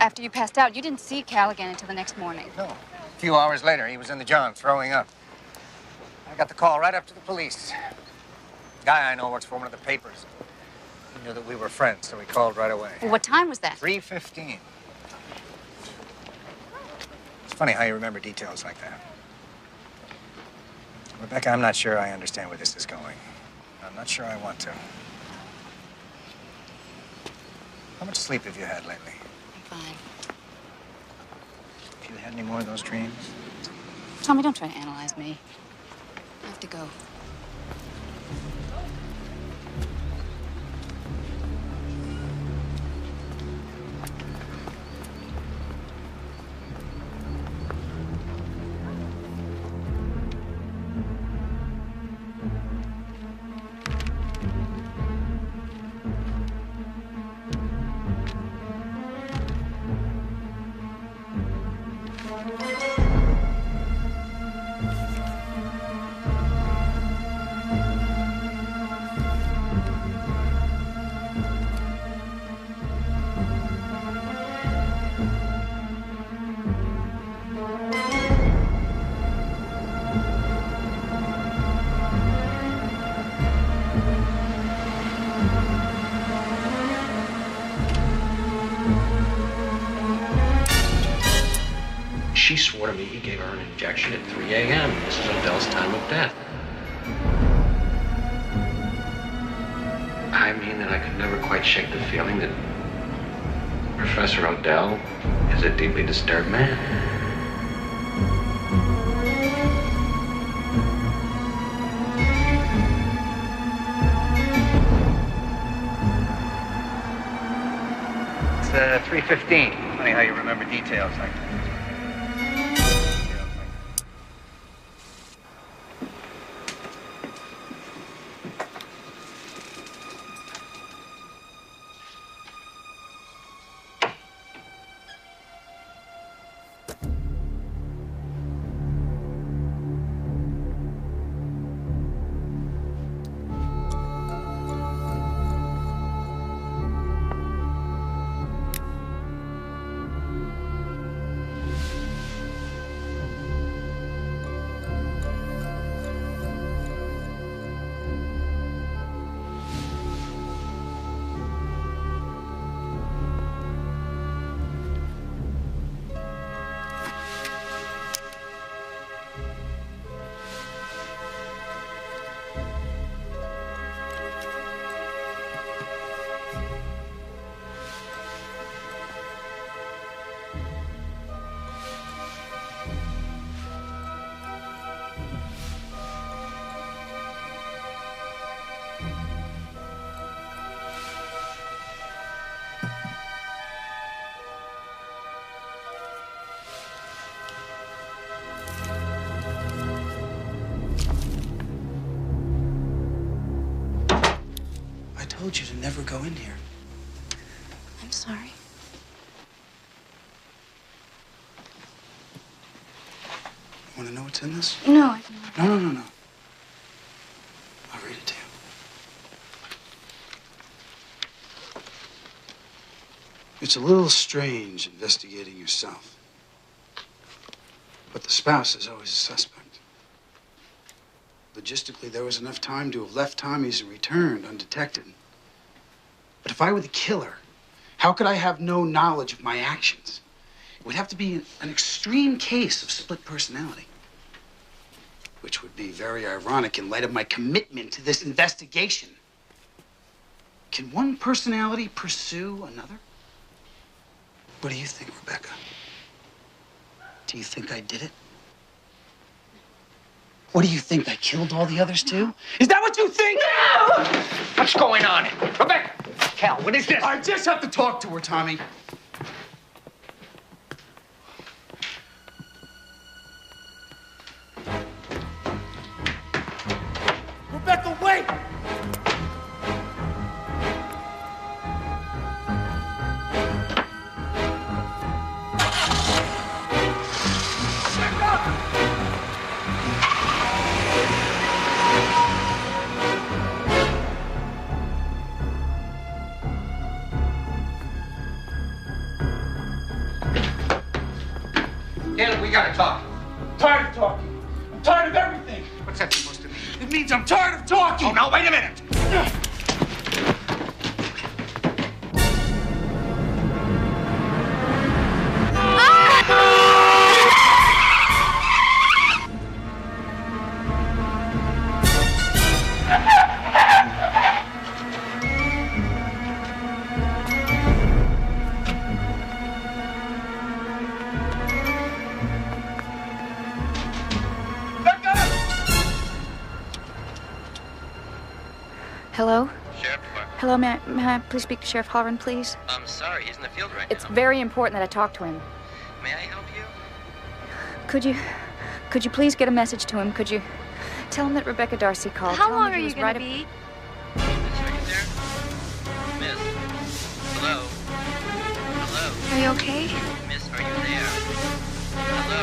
After you passed out, you didn't see Cal again until the next morning. No. A few hours later, he was in the John throwing up. I got the call right up to the police. Guy I know works for one of the papers. He knew that we were friends, so he called right away. Well, what time was that? 3:15. It's funny how you remember details like that. Rebecca, I'm not sure I understand where this is going. I'm not sure I want to. How much sleep have you had lately? I'm fine. Have you had any more of those dreams? Tommy, don't try to analyze me. I have to go. She swore to me he gave her an injection at 3 a.m., Mrs. Odell's time of death. I mean that I could never quite shake the feeling that Professor Odell is a deeply disturbed man. It's 3:15. Funny how you remember details like that. I told you to never go in here. I'm sorry. Want to know what's in this? No, I don't. No. I'll read it to you. It's a little strange investigating yourself. But the spouse is always a suspect. Logistically, there was enough time to have left Tommy's and returned undetected. But if I were the killer, how could I have no knowledge of my actions? It would have to be an extreme case of split personality. Which would be very ironic in light of my commitment to this investigation. Can one personality pursue another? What do you think, Rebecca? Do you think I did it? What do you think? I killed all the others too? Is that what you think? No! What's going on? Rebecca! Cal, what is this? I just have to talk to her, Tommy. Rebecca, wait! Taylor, we gotta talk. I'm tired of talking. I'm tired of everything. What's that supposed to mean? It means I'm tired of talking. Oh, no, wait a minute. Hello? Sheriff? Hello, may I please speak to Sheriff Holland, please? I'm sorry, he's in the field right It's now. very important that I talk to him. May I help you? Could you please get a message to him? Could you tell him that Rebecca Darcy called? How Tell him long that are he you was gonna right be? Miss, are you there? Miss? Hello? Hello? Are you okay? Miss, are you there? Hello?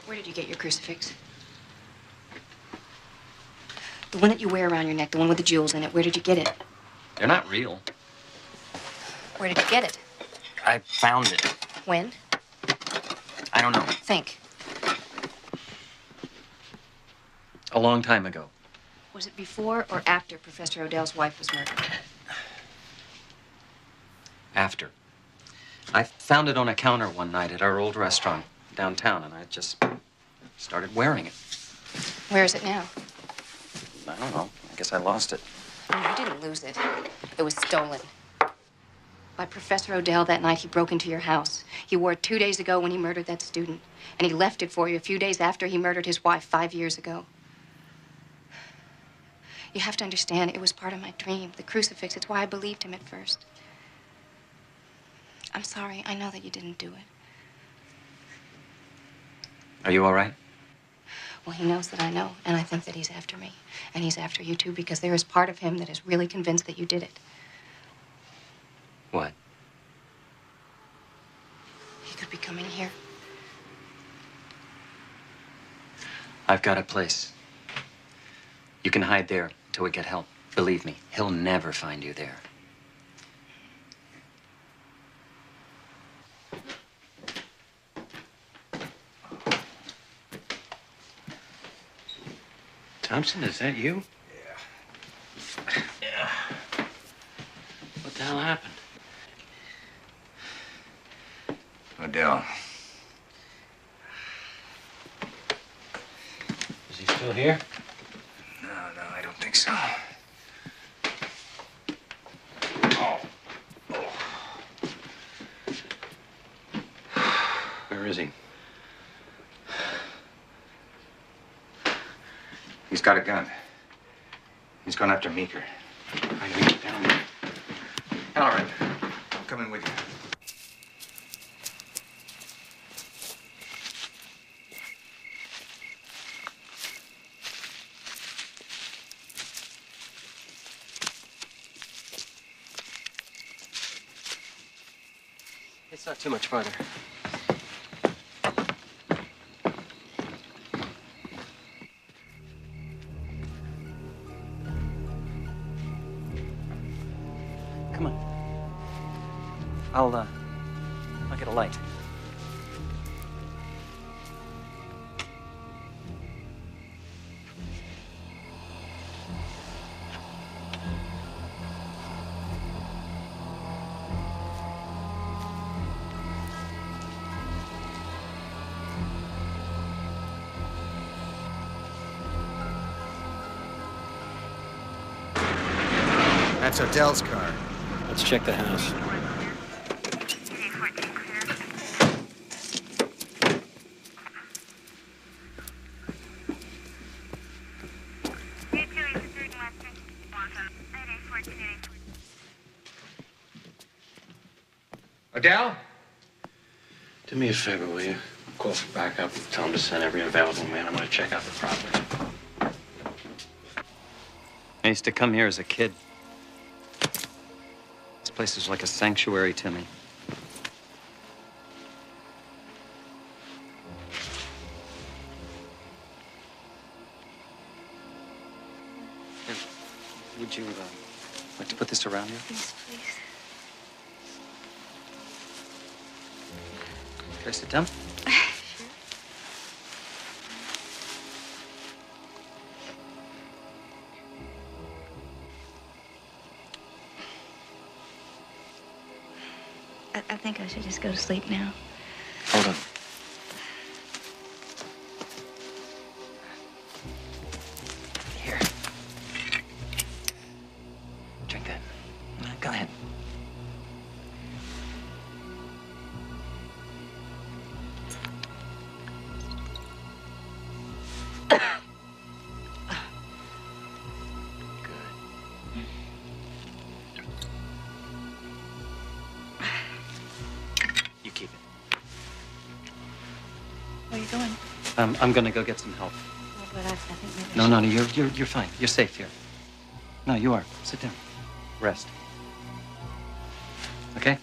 Where did you get your crucifix? The one that you wear around your neck, the one with the jewels in it. Where did you get it? They're not real. Where did you get it? I found it. When? I I don't know. Think. A long time ago. Was it before or after Professor Odell's wife was murdered? After. I found it on a counter one night at our old restaurant downtown, and I just started wearing it. Where is it now? I don't know. I guess I lost it. No, you didn't lose it. It was stolen. By Professor Odell that night he broke into your house. He wore it 2 days ago when he murdered that student. And he left it for you a few days after he murdered his wife 5 years ago. You have to understand, it was part of my dream. The crucifix, it's why I believed him at first. I'm sorry. I know that you didn't do it. Are you all right? Well, he knows that I know, and I think that he's after me. And he's after you, too, because there is part of him that is really convinced that you did it. What? He could be coming here. I've got a place. You can hide there till we get help. Believe me, he'll never find you there. Thompson, is that you? Yeah. What the hell happened? Odell. Is he still here? No, I don't think so. Where is he? He's got a gun. He's gone after Meeker. I need to get down there. All right. I'm coming with you. It's not too much farther. Come on. I'll get a light. That's Odell's car. Let's check the house. Odell? Do me a favor, will you? Call for backup and tell him to send every available man. I'm going to check out the property. I used to come here as a kid. This place is like a sanctuary to me. Here, would you like to put this around you? Please, please. Can I sit down? I think I should just go to sleep now. Hold on. Here. Drink that. Go ahead. You keep it. Where are you going? I'm gonna go get some help. Well, but I think maybe No, you're fine. You're safe here. No, you are. Sit down. Rest. Okay?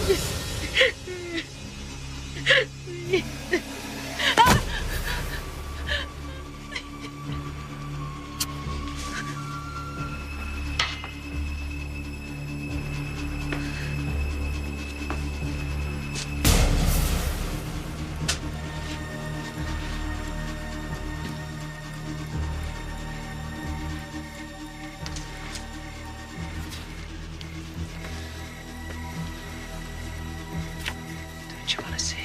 Don't you want to see?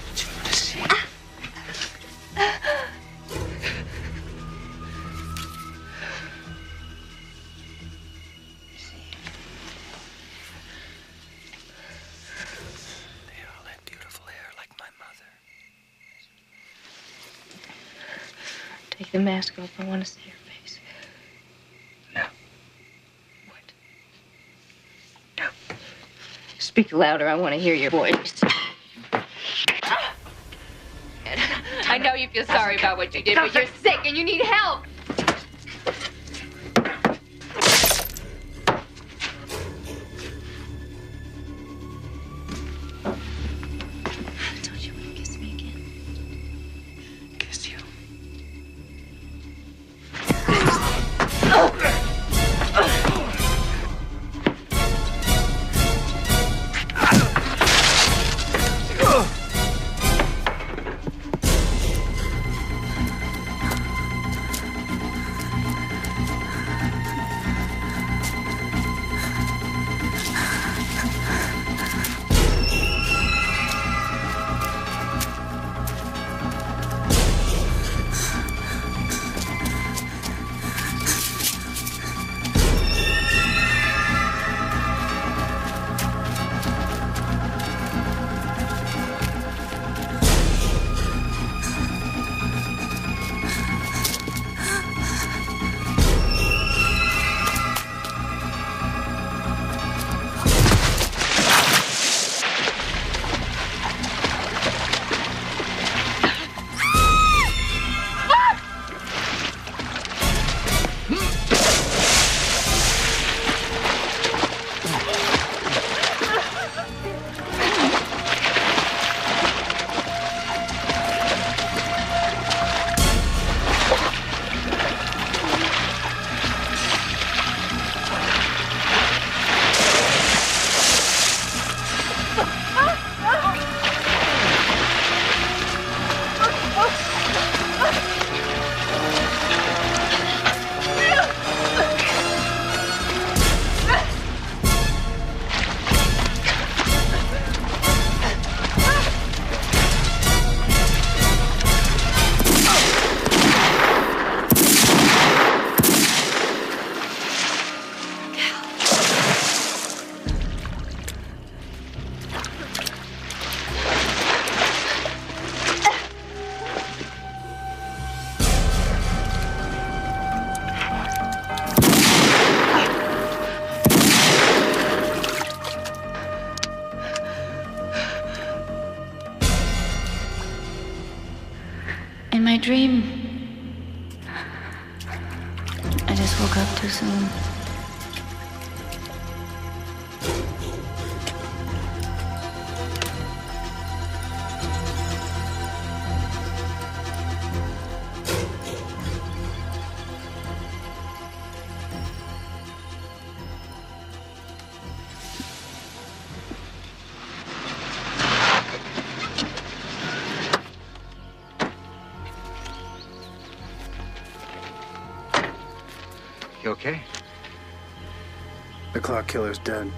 Don't you want to see? They all had beautiful hair like my mother. Take the mask off. I want to see your face. No. Speak louder. I want to hear your voice. I know you feel sorry about what you did, but you're sick and you need help. Don't you want to kiss me again? Kiss you. In my dream, I just woke up too soon. You okay? The clock killer's dead.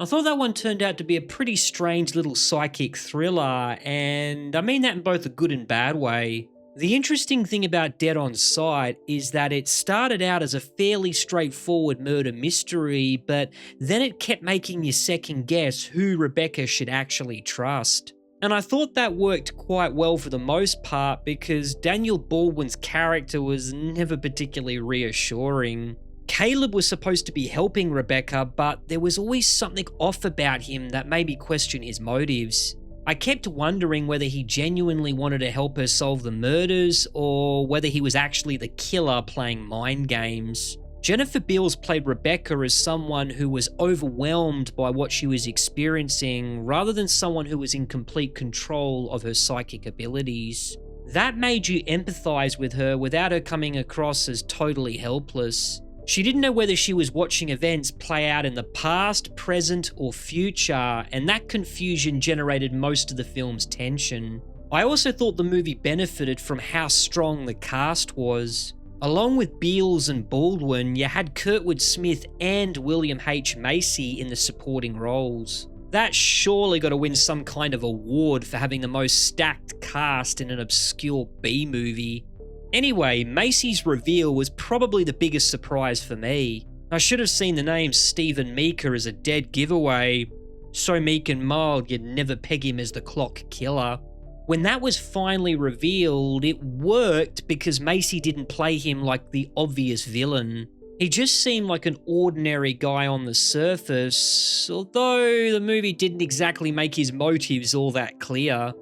I thought that one turned out to be a pretty strange little psychic thriller, and I mean that in both a good and bad way. The interesting thing about Dead on Sight is that it started out as a fairly straightforward murder mystery, but then it kept making you second guess who Rebecca should actually trust. And I thought that worked quite well for the most part because Daniel Baldwin's character was never particularly reassuring. Caleb was supposed to be helping Rebecca, but there was always something off about him that made me question his motives. I kept wondering whether he genuinely wanted to help her solve the murders or whether he was actually the killer playing mind games. Jennifer Beals played Rebecca as someone who was overwhelmed by what she was experiencing rather than someone who was in complete control of her psychic abilities. That made you empathize with her without her coming across as totally helpless. She didn't know whether she was watching events play out in the past, present, or future, and that confusion generated most of the film's tension. I also thought the movie benefited from how strong the cast was. Along with Beals and Baldwin, you had Kurtwood Smith and William H. Macy in the supporting roles. That surely got to win some kind of award for having the most stacked cast in an obscure B-movie. Anyway, Macy's reveal was probably the biggest surprise for me. I should have seen the name Stephen Meeker as a dead giveaway. So meek and mild, you'd never peg him as the clock killer. When that was finally revealed, it worked because Macy didn't play him like the obvious villain. He just seemed like an ordinary guy on the surface, although the movie didn't exactly make his motives all that clear.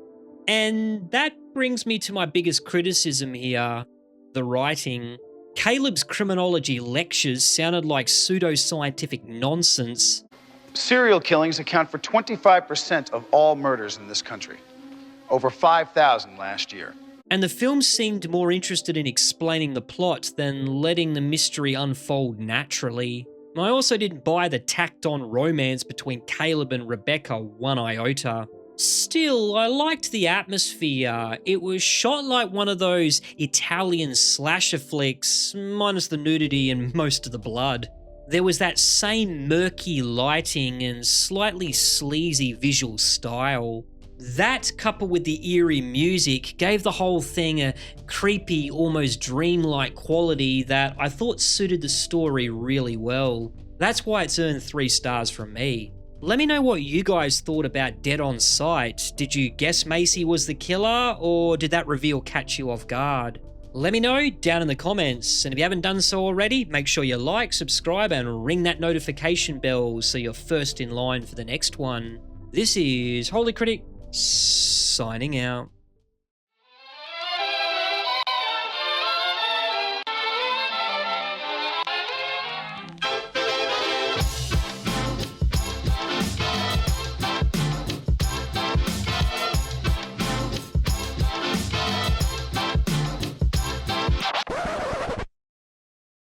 And that brings me to my biggest criticism here, the writing. Caleb's criminology lectures sounded like pseudoscientific nonsense. Serial killings account for 25% of all murders in this country. Over 5,000 last year. And the film seemed more interested in explaining the plot than letting the mystery unfold naturally. I also didn't buy the tacked-on romance between Caleb and Rebecca one iota. Still, I liked the atmosphere. It was shot like one of those Italian slasher flicks, minus the nudity and most of the blood. There was that same murky lighting and slightly sleazy visual style. That, coupled with the eerie music, gave the whole thing a creepy, almost dreamlike quality that I thought suited the story really well. That's why it's earned 3 stars from me. Let me know what you guys thought about Dead on Sight. Did you guess Macy was the killer, or did that reveal catch you off guard? Let me know down in the comments, and if you haven't done so already, make sure you like, subscribe, and ring that notification bell so you're first in line for the next one. This is Holy Critic, signing out.